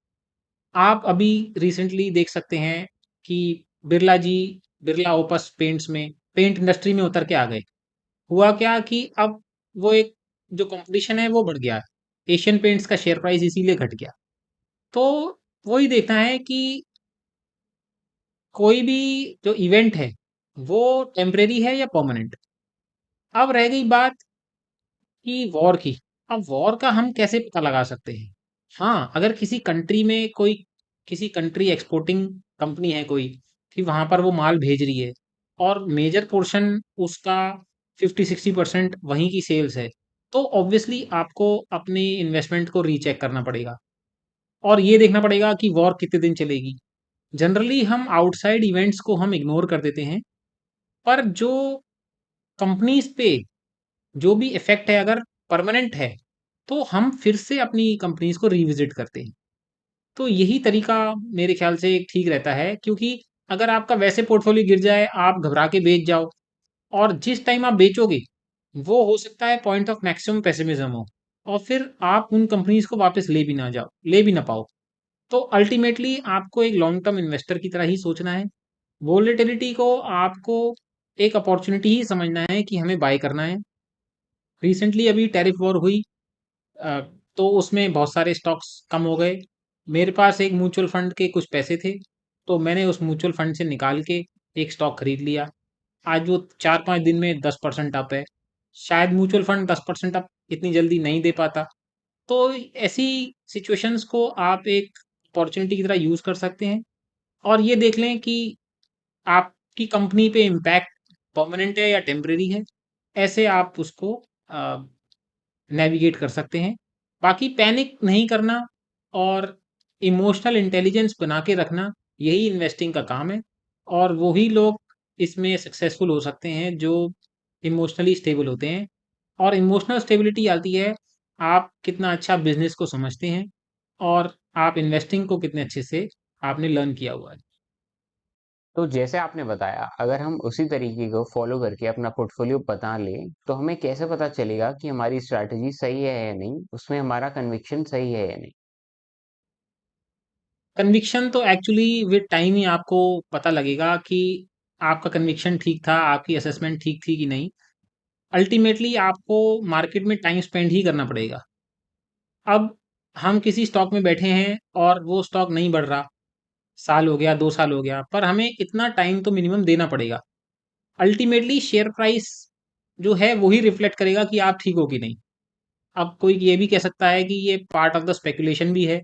आप अभी रिसेंटली देख सकते हैं कि बिरला जी, बिरला ओपस पेंट्स में, पेंट इंडस्ट्री में उतर के आ गए। हुआ क्या कि अब वो एक जो कंपटीशन है वो बढ़ गया। एशियन पेंट्स का शेयर प्राइस इसीलिए घट गया। तो वही देखना है कि कोई भी जो इवेंट है, वो टेम्परेरी है या परमानेंट। अब रह गई बात कि वॉर की। अब वॉर का हम कैसे पता लगा सकते हैं? हाँ, अगर किसी कंट्री में कोई, किसी कंट्री एक्सपोर्टिंग कंपनी है कोई, कि वहां पर वो माल भेज रही है, और मेजर पोर्शन उसका 50-60% वहीं की सेल्स है, तो ऑब्वियसली आपको अपनी इन्वेस्टमेंट को रीचेक करना पड़ेगा, और ये देखना पड़ेगा कि वॉर कितने दिन चलेगी। जनरली हम आउटसाइड इवेंट्स को हम इग्नोर कर देते हैं, पर जो कंपनीज पे जो भी इफेक्ट है, अगर परमानेंट है, तो हम फिर से अपनी कंपनीज को रिविजिट करते हैं। तो यही तरीका मेरे ख्याल से ठीक रहता है, क्योंकि अगर आपका वैसे पोर्टफोलियो गिर जाए, आप घबरा के बेच जाओ, और जिस टाइम आप बेचोगे, वो हो सकता है पॉइंट ऑफ मैक्सिमम पेसिमिज्म हो, और फिर आप उन कंपनीज को वापस ले भी ना पाओ। तो अल्टीमेटली आपको एक लॉन्ग टर्म इन्वेस्टर की तरह ही सोचना है। वोलेटिलिटी को आपको एक अपॉर्चुनिटी ही समझना है कि हमें बाय करना है। रिसेंटली अभी टैरिफ वॉर हुई, अ, तो उसमें बहुत सारे स्टॉक्स कम हो गए। मेरे पास एक म्यूचुअल फंड के कुछ पैसे थे, तो मैंने उस म्यूचुअल फंड से निकाल के एक स्टॉक खरीद लिया। आज वो 4-5 दिन में 10% अप है। शायद म्यूचुअल फंड 10% अप इतनी जल्दी नहीं दे पाता। तो ऐसी सिचुएशंस को आप एक अपॉर्चुनिटी की तरह यूज़ कर सकते हैं, और ये देख लें कि आपकी कंपनी पे इम्पैक्ट परमानेंट है या टेम्परेरी है। ऐसे आप उसको नेविगेट कर सकते हैं। बाकी पैनिक नहीं करना और इमोशनल इंटेलिजेंस बना के रखना, यही इन्वेस्टिंग का काम है। और वही लोग इसमें सक्सेसफुल हो सकते हैं जो इमोशनली स्टेबल होते हैं। और इमोशनल स्टेबिलिटी आती है, आप कितना अच्छा बिजनेस को समझते हैं और आप इन्वेस्टिंग को कितने अच्छे से आपने लर्न किया हुआ है। तो जैसे आपने बताया, अगर हम उसी तरीके को फॉलो करके अपना पोर्टफोलियो बना लें, तो हमें कैसे पता चलेगा कि हमारी स्ट्रैटेजी सही है या नहीं, उसमें हमारा कन्विक्शन सही है या नहीं? कन्विक्शन तो एक्चुअली विद टाइम ही आपको पता लगेगा कि आपका कन्विक्शन ठीक था, आपकी असेसमेंट ठीक थी कि नहीं। अल्टीमेटली आपको मार्केट में टाइम स्पेंड ही करना पड़ेगा। अब हम किसी स्टॉक में बैठे हैं और वो स्टॉक नहीं बढ़ रहा, साल हो गया, 2 साल हो गया, पर हमें इतना टाइम तो मिनिमम देना पड़ेगा। अल्टीमेटली शेयर प्राइस जो है वही रिफ्लेक्ट करेगा कि आप ठीक हो कि नहीं। अब कोई ये भी कह सकता है कि ये पार्ट ऑफ द स्पेकुलेशन भी है,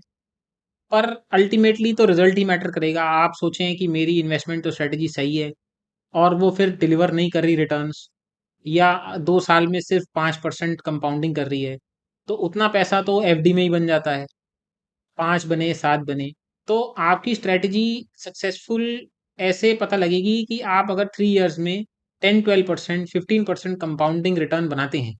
पर अल्टीमेटली तो रिजल्ट ही मैटर करेगा। आप सोचें कि मेरी इन्वेस्टमेंट तो स्ट्रेटेजी सही है और वो फिर डिलीवर नहीं कर रही रिटर्न्स, या 2 साल में सिर्फ 5% कंपाउंडिंग कर रही है, तो उतना पैसा तो एफडी में ही बन जाता है, 5 बने 7 बने। तो आपकी स्ट्रेटेजी सक्सेसफुल ऐसे पता लगेगी कि आप अगर 3 ईयर्स में 10-12% 15% कंपाउंडिंग रिटर्न बनाते हैं,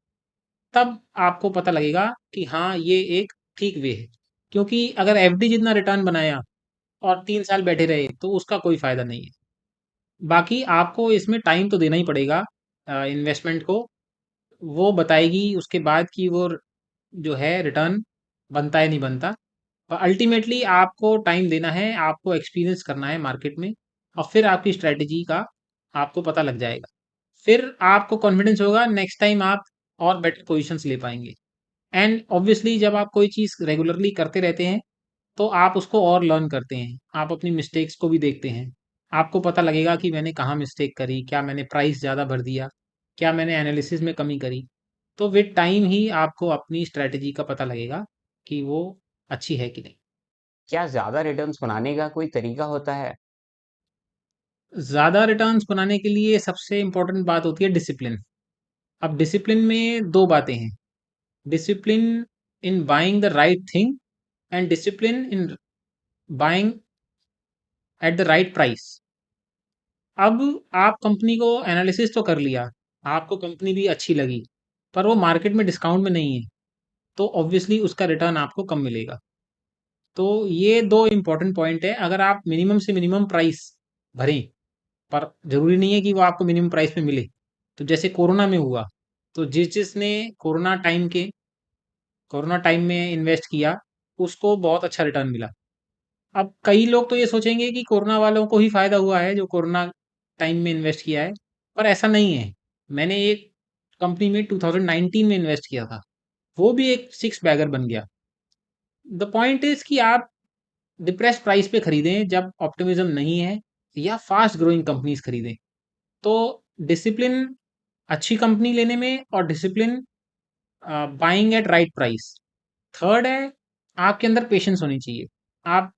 तब आपको पता लगेगा कि हाँ ये एक ठीक वे है। क्योंकि अगर एफडी जितना रिटर्न बनाया और 3 साल बैठे रहे तो उसका कोई फायदा नहीं है। बाकी आपको इसमें टाइम तो देना ही पड़ेगा इन्वेस्टमेंट को। वो बताएगी उसके बाद कि वो जो है रिटर्न बनता है नहीं बनता। पर अल्टीमेटली आपको टाइम देना है, आपको एक्सपीरियंस करना है मार्केट में, और फिर आपकी स्ट्रेटजी का आपको पता लग जाएगा। फिर आपको कॉन्फिडेंस होगा, नेक्स्ट टाइम आप और बेटर पोजीशंस ले पाएंगे। एंड ऑब्वियसली जब आप कोई चीज़ रेगुलरली करते रहते हैं तो आप उसको और लर्न करते हैं, आप अपनी मिस्टेक्स को भी देखते हैं। आपको पता लगेगा कि मैंने कहाँ मिस्टेक करी, क्या मैंने प्राइस ज़्यादा भर दिया, क्या मैंने एनालिसिस में कमी करी। तो विद टाइम ही आपको अपनी स्ट्रैटेजी का पता लगेगा कि वो अच्छी है कि नहीं। क्या ज़्यादा रिटर्न्स बनाने का कोई तरीका होता है? ज़्यादा रिटर्न्स बनाने के लिए सबसे इम्पोर्टेंट बात होती है डिसिप्लिन। अब डिसिप्लिन में दो बातें हैं, discipline in buying the right thing and discipline in buying at the right price. अब आप कंपनी को एनालिसिस तो कर लिया, आपको कंपनी भी अच्छी लगी, पर वो मार्केट में डिस्काउंट में नहीं है, तो ऑब्वियसली उसका रिटर्न आपको कम मिलेगा। तो ये दो इंपॉर्टेंट पॉइंट है। अगर आप मिनिमम से मिनिमम प्राइस भरें, पर जरूरी नहीं है कि वो आपको मिनिमम प्राइस पे मिले। तो जैसे कोरोना में हुआ, तो जिसने कोरोना टाइम में इन्वेस्ट किया, उसको बहुत अच्छा रिटर्न मिला। अब कई लोग तो ये सोचेंगे कि कोरोना वालों को ही फायदा हुआ है जो कोरोना टाइम में इन्वेस्ट किया है, पर ऐसा नहीं है। मैंने एक कंपनी में 2019 में इन्वेस्ट किया था, वो भी एक सिक्स बैगर बन गया। द पॉइंट इज कि आप डिप्रेस प्राइस पे खरीदें जब ऑप्टिमिज्म नहीं है, या फास्ट ग्रोइंग कंपनीज खरीदें। तो डिसिप्लिन अच्छी कंपनी लेने में, और discipline buying eight right price. Third है, आपके अंदर पेशेंस होनी चाहिए। आप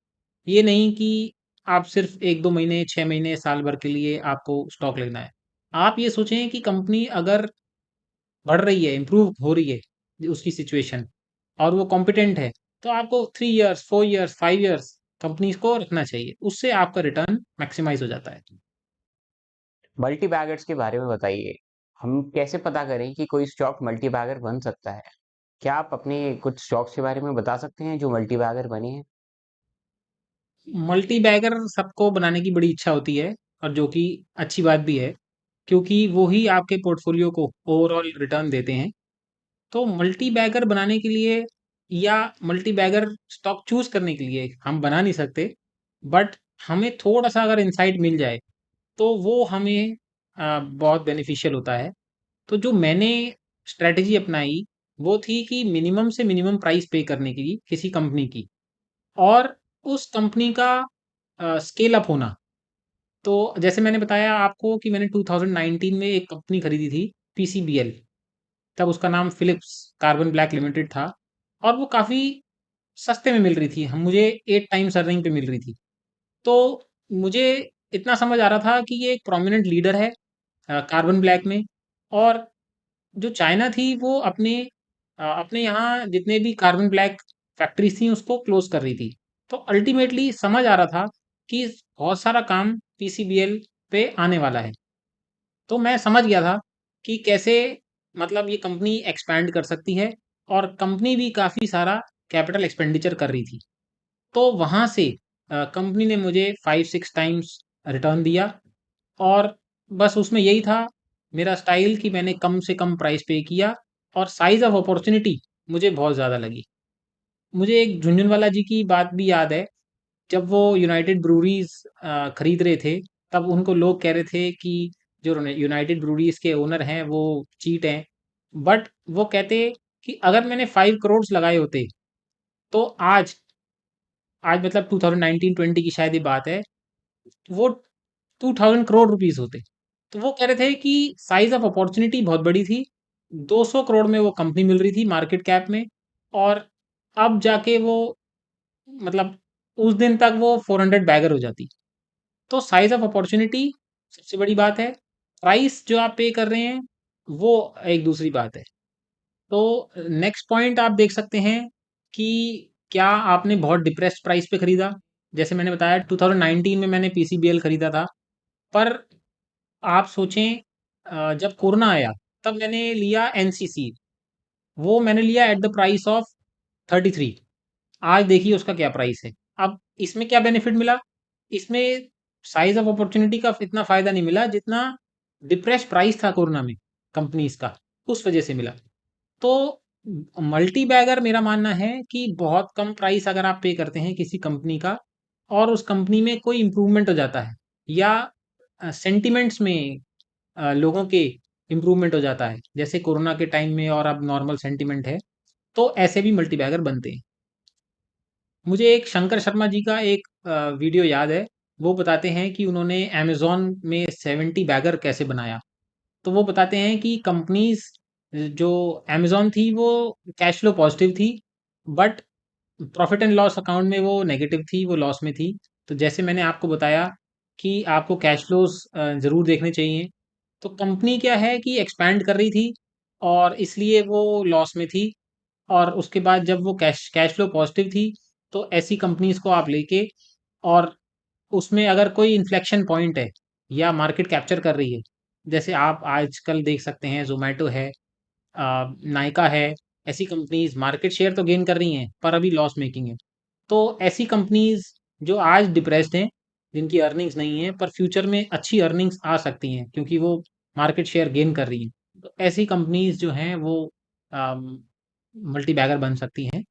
ये नहीं कि आप सिर्फ 1-2 महीने 6 महीने साल भर के लिए आपको स्टॉक लेना है। आप ये सोचें कि कंपनी अगर बढ़ रही है, इम्प्रूव हो रही है उसकी सिचुएशन, और वो कॉम्पिटेंट है, तो आपको 3 ईयर्स 4 ईयर्स 5 ईयर्स कंपनीज को रखना चाहिए, उससे आपका रिटर्न मैक्सिमाइज हो जाता है। मल्टी बैगर्स के बारे में बताइए। हम कैसे पता करें कि कोई स्टॉक मल्टी बैगर बन सकता है? क्या आप अपने कुछ स्टॉक्स के बारे में बता सकते हैं जो मल्टी बैगर बने हैं? मल्टी बैगर सबको बनाने की बड़ी इच्छा होती है, और जो कि अच्छी बात भी है, क्योंकि वो ही आपके पोर्टफोलियो को ओवरऑल रिटर्न देते हैं। तो मल्टी बैगर बनाने के लिए, या मल्टी बैगर स्टॉक चूज करने के लिए हम बना नहीं सकते, बट हमें थोड़ा सा अगर इंसाइट मिल जाए तो वो हमें बहुत बेनिफिशियल होता है। तो जो मैंने स्ट्रेटजी अपनाई, वो थी कि मिनिमम से मिनिमम प्राइस पे करने की किसी कंपनी की, और उस कंपनी का स्केल अप होना। तो जैसे मैंने बताया आपको कि मैंने 2019 में एक कंपनी खरीदी थी, पीसीबीएल। तब उसका नाम फिलिप्स कार्बन ब्लैक लिमिटेड था, और वो काफ़ी सस्ते में मिल रही थी, हम मुझे 8 टाइम्स अर्निंग पे मिल रही थी। तो मुझे इतना समझ आ रहा था कि ये एक प्रोमिनेंट लीडर है कार्बन ब्लैक में, और जो चाइना थी वो अपने यहाँ जितने भी कार्बन ब्लैक फैक्ट्रीज थी उसको क्लोज कर रही थी। तो अल्टीमेटली समझ आ रहा था कि बहुत सारा काम पीसीबीएल पे आने वाला है। तो मैं समझ गया था कि कैसे मतलब ये कंपनी एक्सपैंड कर सकती है, और कंपनी भी काफ़ी सारा कैपिटल एक्सपेंडिचर कर रही थी। तो वहाँ से कंपनी ने मुझे 5-6 टाइम्स रिटर्न दिया, और बस उसमें यही था मेरा स्टाइल कि मैंने कम से कम प्राइस पे किया, और साइज़ ऑफ अपॉर्चुनिटी मुझे बहुत ज़्यादा लगी। मुझे एक झुनझुनवाला जी की बात भी याद है, जब वो यूनाइटेड ब्रूरीज खरीद रहे थे, तब उनको लोग कह रहे थे कि जो यूनाइटेड ब्रूरीज के ओनर हैं वो चीट हैं। बट वो कहते कि अगर मैंने 5 करोड़ लगाए होते, तो आज आज मतलब 2019-20 की शायद ये बात है, वो 2000 करोड़ रुपीस होते। तो वो कह रहे थे कि साइज ऑफ अपॉर्चुनिटी बहुत बड़ी थी। 200 करोड़ में वो कंपनी मिल रही थी मार्केट कैप में, और अब जाके वो मतलब उस दिन तक वो 400 बैगर हो जाती। तो साइज ऑफ अपॉर्चुनिटी सबसे बड़ी बात है। प्राइस जो आप पे कर रहे हैं वो एक दूसरी बात है। तो नेक्स्ट पॉइंट आप देख सकते हैं कि क्या आपने बहुत डिप्रेस्ड प्राइस पे खरीदा। जैसे मैंने बताया 2019 में मैंने पीसीबीएल खरीदा था। पर आप सोचें, जब कोरोना आया तब मैंने लिया एनसीसी। वो मैंने लिया एट द प्राइस ऑफ 33। आज देखिए उसका क्या प्राइस है। अब इसमें क्या बेनिफिट मिला, इसमें साइज ऑफ अपॉर्चुनिटी का इतना फायदा नहीं मिला जितना डिप्रेस प्राइस था कोरोना में कंपनीज का, उस वजह से मिला। तो मल्टी बैगर मेरा मानना है कि बहुत कम प्राइस अगर आप पे करते हैं किसी कंपनी का, और उस कंपनी में कोई इंप्रूवमेंट हो जाता है, या सेंटिमेंट्स में लोगों के इम्प्रूवमेंट हो जाता है, जैसे कोरोना के टाइम में और अब नॉर्मल सेंटिमेंट है, तो ऐसे भी मल्टी बैगर बनते हैं। मुझे एक शंकर शर्मा जी का एक वीडियो याद है। वो बताते हैं कि उन्होंने अमेज़न में 70 बैगर कैसे बनाया। तो वो बताते हैं कि कंपनीज़ जो अमेज़न थी वो कैश फ्लो पॉज़िटिव थी, but profit and loss account में वो नेगेटिव थी, वो लॉस में थी। तो जैसे मैंने आपको बताया कि आपको कैश फ्लोज़ ज़रूर देखने चाहिए। तो कंपनी क्या है कि एक्सपैंड कर रही थी, और इसलिए वो लॉस में थी। और उसके बाद जब वो कैश कैश फ्लो पॉजिटिव थी, तो ऐसी कंपनीज को आप लेके, और उसमें अगर कोई इन्फ्लेक्शन पॉइंट है या मार्केट कैप्चर कर रही है, जैसे आप आजकल देख सकते हैं जोमेटो है, नायका है, ऐसी कंपनीज मार्केट शेयर तो गेन कर रही हैं पर अभी लॉस मेकिंग है। तो ऐसी कंपनीज जो आज डिप्रेस्ड हैं, जिनकी अर्निंग्स नहीं है पर फ्यूचर में अच्छी अर्निंग्स आ सकती हैं क्योंकि वो मार्केट शेयर गेन कर रही हैं, तो ऐसी कंपनीज जो हैं वो मल्टी बैगर बन सकती हैं।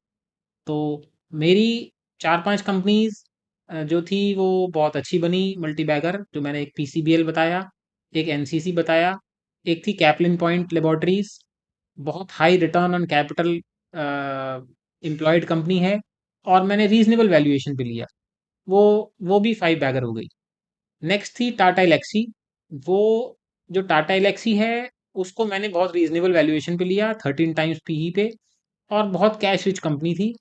तो मेरी 4-5 कंपनीज जो थी वो बहुत अच्छी बनी मल्टी बैगर, जो मैंने एक पीसीबीएल बताया, एक एनसीसी बताया, एक थी कैपलिन पॉइंट लेबोरेटरीज, बहुत high return on capital employed company है, और मैंने रीजनेबल वैल्यूएशन पे लिया। वो वो भी 5 बैगर हो गई। नेक्स्ट थी टाटा एलेक्सी। वो जो टाटा एलेक्सी है उसको मैंने बहुत रीजनेबल वैल्यूएशन पे लिया, 13 टाइम्स पीई पे, और बहुत कैश रिच कंपनी थी।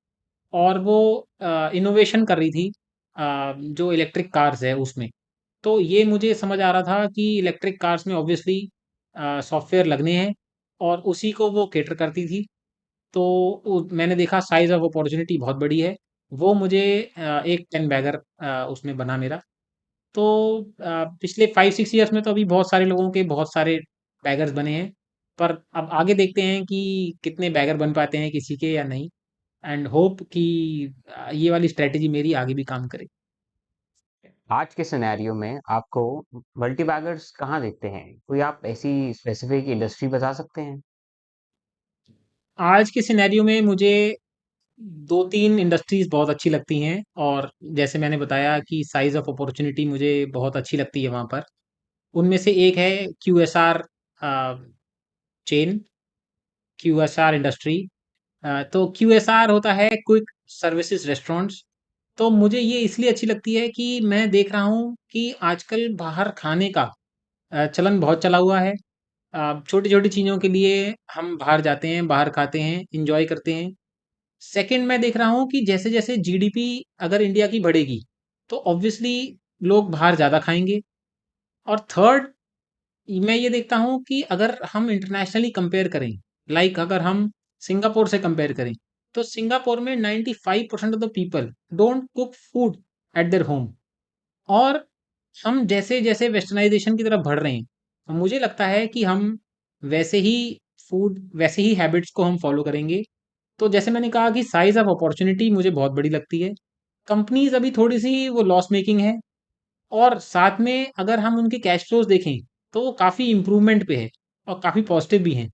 और वो इनोवेशन कर रही थी जो इलेक्ट्रिक कार्स है उसमें। तो ये मुझे समझ आ रहा था कि इलेक्ट्रिक कार्स में ऑब्वियसली सॉफ्टवेयर लगने हैं, और उसी को वो केटर करती थी। तो मैंने देखा साइज ऑफ अपॉर्चुनिटी बहुत बड़ी है। वो मुझे एक 10 बैगर उसमें बना मेरा। तो पिछले 5-6 ईयर्स में तो अभी बहुत सारे लोगों के बहुत सारे बैगर्स बने हैं, पर अब आगे देखते हैं कि कितने बैगर बन पाते हैं किसी के या नहीं। एंड होप कि ये वाली स्ट्रेटेजी मेरी आगे भी काम करे। आज के सिनेरियो में आपको मल्टीबैगर्स कहाँ दिखते हैं? कोई आप ऐसी स्पेसिफिक इंडस्ट्री बता सकते हैं? आज के सिनेरियो में मुझे 2-3 इंडस्ट्रीज बहुत अच्छी लगती हैं, और जैसे मैंने बताया कि साइज ऑफ अपॉर्चुनिटी मुझे बहुत अच्छी लगती है वहाँ पर। उनमें से एक है क्यूएसआर चेन, क्यूएसआर इंडस्ट्री। तो क्यूएसआर होता है क्विक सर्विसेज रेस्टोरेंट्स। तो मुझे ये इसलिए अच्छी लगती है कि मैं देख रहा हूँ कि आजकल बाहर खाने का चलन बहुत चला हुआ है। छोटी छोटी चीज़ों के लिए हम बाहर जाते हैं, बाहर खाते हैं, इंजॉय करते हैं। सेकंड, मैं देख रहा हूँ कि जैसे जैसे जीडीपी अगर इंडिया की बढ़ेगी, तो ऑब्वियसली लोग बाहर ज़्यादा खाएंगे। और थर्ड, मैं ये देखता हूँ कि अगर हम इंटरनेशनली कंपेयर करें, लाइक अगर हम सिंगापुर से कंपेयर करें, तो सिंगापुर में 95% of the people don't cook food at their home. और हम जैसे जैसे वेस्टर्नाइजेशन की तरफ बढ़ रहे हैं, मुझे लगता है कि हम वैसे ही वैसे ही हैबिट्स को हम फॉलो करेंगे। तो जैसे मैंने कहा कि साइज ऑफ अपॉर्चुनिटी मुझे बहुत बड़ी लगती है। कंपनीज अभी थोड़ी सी वो लॉस मेकिंग है, और साथ में अगर हम उनके कैश फ्लोज देखें तो वो काफ़ी इम्प्रूवमेंट पे है और काफ़ी पॉजिटिव भी हैं।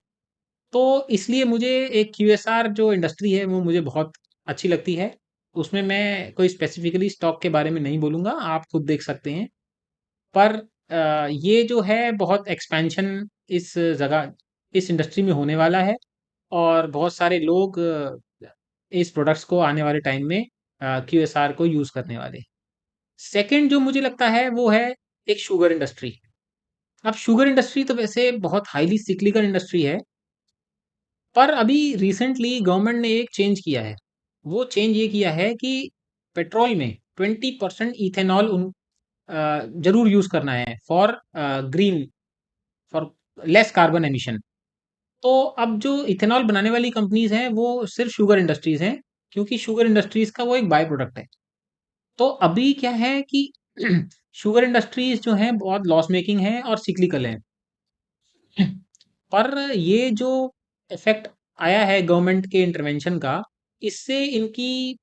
तो इसलिए मुझे एक क्यूएसआर जो इंडस्ट्री है वो मुझे बहुत अच्छी लगती है। उसमें मैं कोई स्पेसिफिकली स्टॉक के बारे में नहीं बोलूँगा, आप खुद देख सकते हैं। पर ये जो है बहुत एक्सपेंशन इस जगह इस इंडस्ट्री में होने वाला है, और बहुत सारे लोग इस प्रोडक्ट्स को आने वाले टाइम में क्यूएसआर को यूज़ करने वाले। सेकंड जो मुझे लगता है वो है एक शुगर इंडस्ट्री। अब शुगर इंडस्ट्री तो वैसे बहुत हाईली सिक्लिकल इंडस्ट्री है, पर अभी रिसेंटली गवर्नमेंट ने एक चेंज किया है। वो चेंज ये किया है कि पेट्रोल में 20% इथेनॉल जरूर यूज करना है for green, for less carbon emission. तो अब जो इथेनॉल बनाने वाली कंपनीज हैं वो सिर्फ शुगर इंडस्ट्रीज हैं, क्योंकि शुगर इंडस्ट्रीज का वो एक बाय प्रोडक्ट है। तो अभी क्या है कि शुगर इंडस्ट्रीज जो हैं बहुत लॉस मेकिंग है और सिक्लिकल है। पर ये जो इफेक्ट आया है गवर्नमेंट के इंटरवेंशन का, इससे इनकी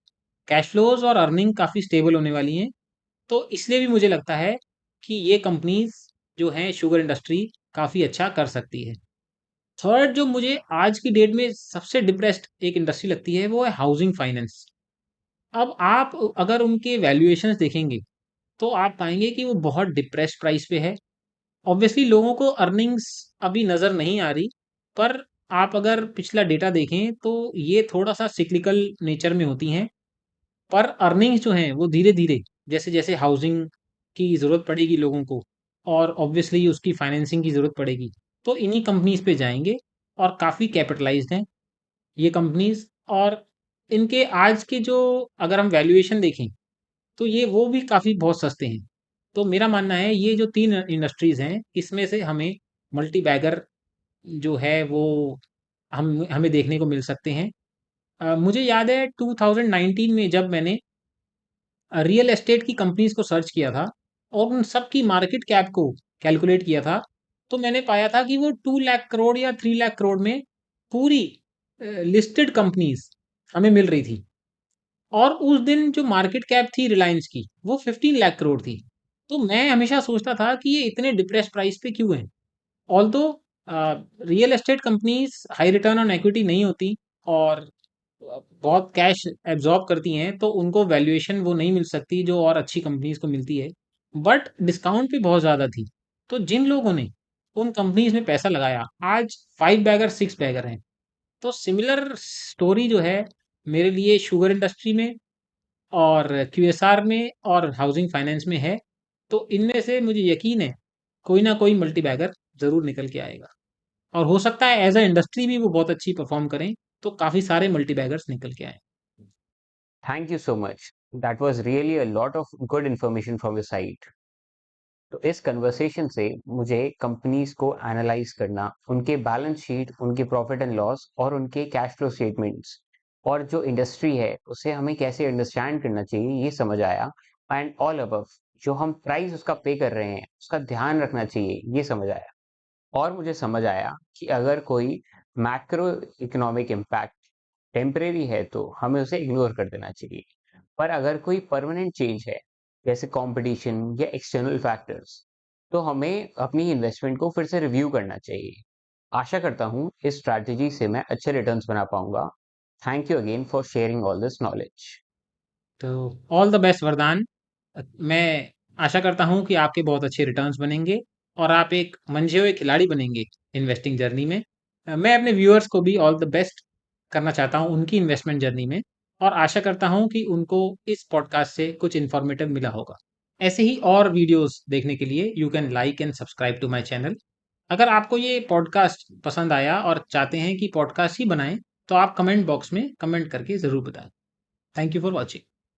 कैश फ्लोज और अर्निंग काफ़ी स्टेबल होने वाली हैं। तो इसलिए भी मुझे लगता है कि ये कंपनीज जो हैं शुगर इंडस्ट्री काफ़ी अच्छा कर सकती है। थर्ड जो मुझे आज की डेट में सबसे डिप्रेस्ड एक इंडस्ट्री लगती है वो है हाउसिंग फाइनेंस। अब आप अगर उनके वैल्यूएशंस देखेंगे तो आप पाएंगे कि वो बहुत डिप्रेस्ड प्राइस पे है। ऑब्वियसली लोगों को अर्निंग्स अभी नज़र नहीं आ रही, पर आप अगर पिछला डेटा देखें तो ये थोड़ा सा सिक्लिकल नेचर में होती हैं। पर अर्निंग्स जो हैं वो धीरे धीरे, जैसे जैसे हाउसिंग की ज़रूरत पड़ेगी लोगों को, और ऑब्वियसली उसकी फाइनेंसिंग की ज़रूरत पड़ेगी, तो इन्हीं कंपनीज पे जाएंगे। और काफ़ी कैपिटलाइज्ड हैं ये कंपनीज। और इनके आज के जो, अगर हम वैल्यूएशन देखें तो ये वो भी काफ़ी बहुत सस्ते हैं। तो मेरा मानना है ये जो तीन इंडस्ट्रीज़ हैं इसमें से हमें मल्टी बैगर जो है वो हम हमें देखने को मिल सकते हैं। मुझे याद है 2019 में जब मैंने रियल एस्टेट की कंपनीज को सर्च किया था और उन सब की मार्केट कैप को कैलकुलेट किया था, तो मैंने पाया था कि वो 2 लाख करोड़ या 3 लाख करोड़ में पूरी लिस्टेड कंपनीज हमें मिल रही थी। और उस दिन जो मार्केट कैप थी रिलायंस की वो 15 लाख करोड़ थी। तो मैं हमेशा सोचता था कि ये इतने डिप्रेस प्राइस पे क्यों है। Although real estate companies high return on equity नहीं होती और बहुत कैश एब्जॉर्ब करती हैं, तो उनको वैल्यूएशन वो नहीं मिल सकती जो और अच्छी कंपनीज को मिलती है। बट डिस्काउंट भी बहुत ज़्यादा थी। तो जिन लोगों ने उन कंपनीज में पैसा लगाया आज 5 बैगर 6 बैगर हैं। तो सिमिलर स्टोरी जो है मेरे लिए शुगर इंडस्ट्री में और क्यूएसआर में और हाउसिंग फाइनेंस में है। तो इनमें से मुझे यकीन है कोई ना कोई मल्टी बैगर ज़रूर निकल के आएगा, और हो सकता है एज अ इंडस्ट्री भी वो बहुत अच्छी परफॉर्म करें, तो काफ़ी सारे मल्टी बैगर्स निकल के आए। Thank you so much. That was really a lot of good information from your side. तो इस कन्वर्सेशन से मुझे कंपनीज को एनालाइज करना, उनके बैलेंस शीट, उनके प्रॉफिट एंड लॉस और उनके कैश फ्लो स्टेटमेंट्स और जो इंडस्ट्री है उसे हमें कैसे अंडरस्टैंड करना चाहिए ये समझ आया। एंड ऑल अबव जो हम प्राइस उसका पे कर रहे हैं उसका ध्यान रखना चाहिए ये समझ आया। और मुझे समझ आया कि अगर कोई मैक्रो इकोनॉमिक इम्पैक्ट टेम्परेरी है तो हमें उसे इग्नोर कर देना चाहिए। पर अगर कोई परमानेंट चेंज है जैसे कंपटीशन या एक्सटर्नल फैक्टर्स तो हमें अपनी इन्वेस्टमेंट को फिर से रिव्यू करना चाहिए। आशा करता हूँ इस स्ट्रैटेजी से मैं अच्छे रिटर्न्स बना पाऊंगा। Thank you again for sharing all this knowledge. तो ऑल द बेस्ट वरदान। मैं आशा करता हूँ कि आपके बहुत अच्छे रिटर्न्स बनेंगे और आप एक मंझे हुए खिलाड़ी बनेंगे इन्वेस्टिंग जर्नी में। मैं अपने व्यूअर्स को भी ऑल द बेस्ट करना चाहता हूँ उनकी इन्वेस्टमेंट जर्नी में, और आशा करता हूँ कि उनको इस पॉडकास्ट से कुछ इन्फॉर्मेटिव मिला होगा। ऐसे ही और वीडियोस देखने के लिए you can like and subscribe to my channel. अगर आपको ये पॉडकास्ट पसंद आया और चाहते हैं कि पॉडकास्ट ही बनाएं, तो आप कमेंट बॉक्स में कमेंट करके ज़रूर बताएं। Thank you for watching.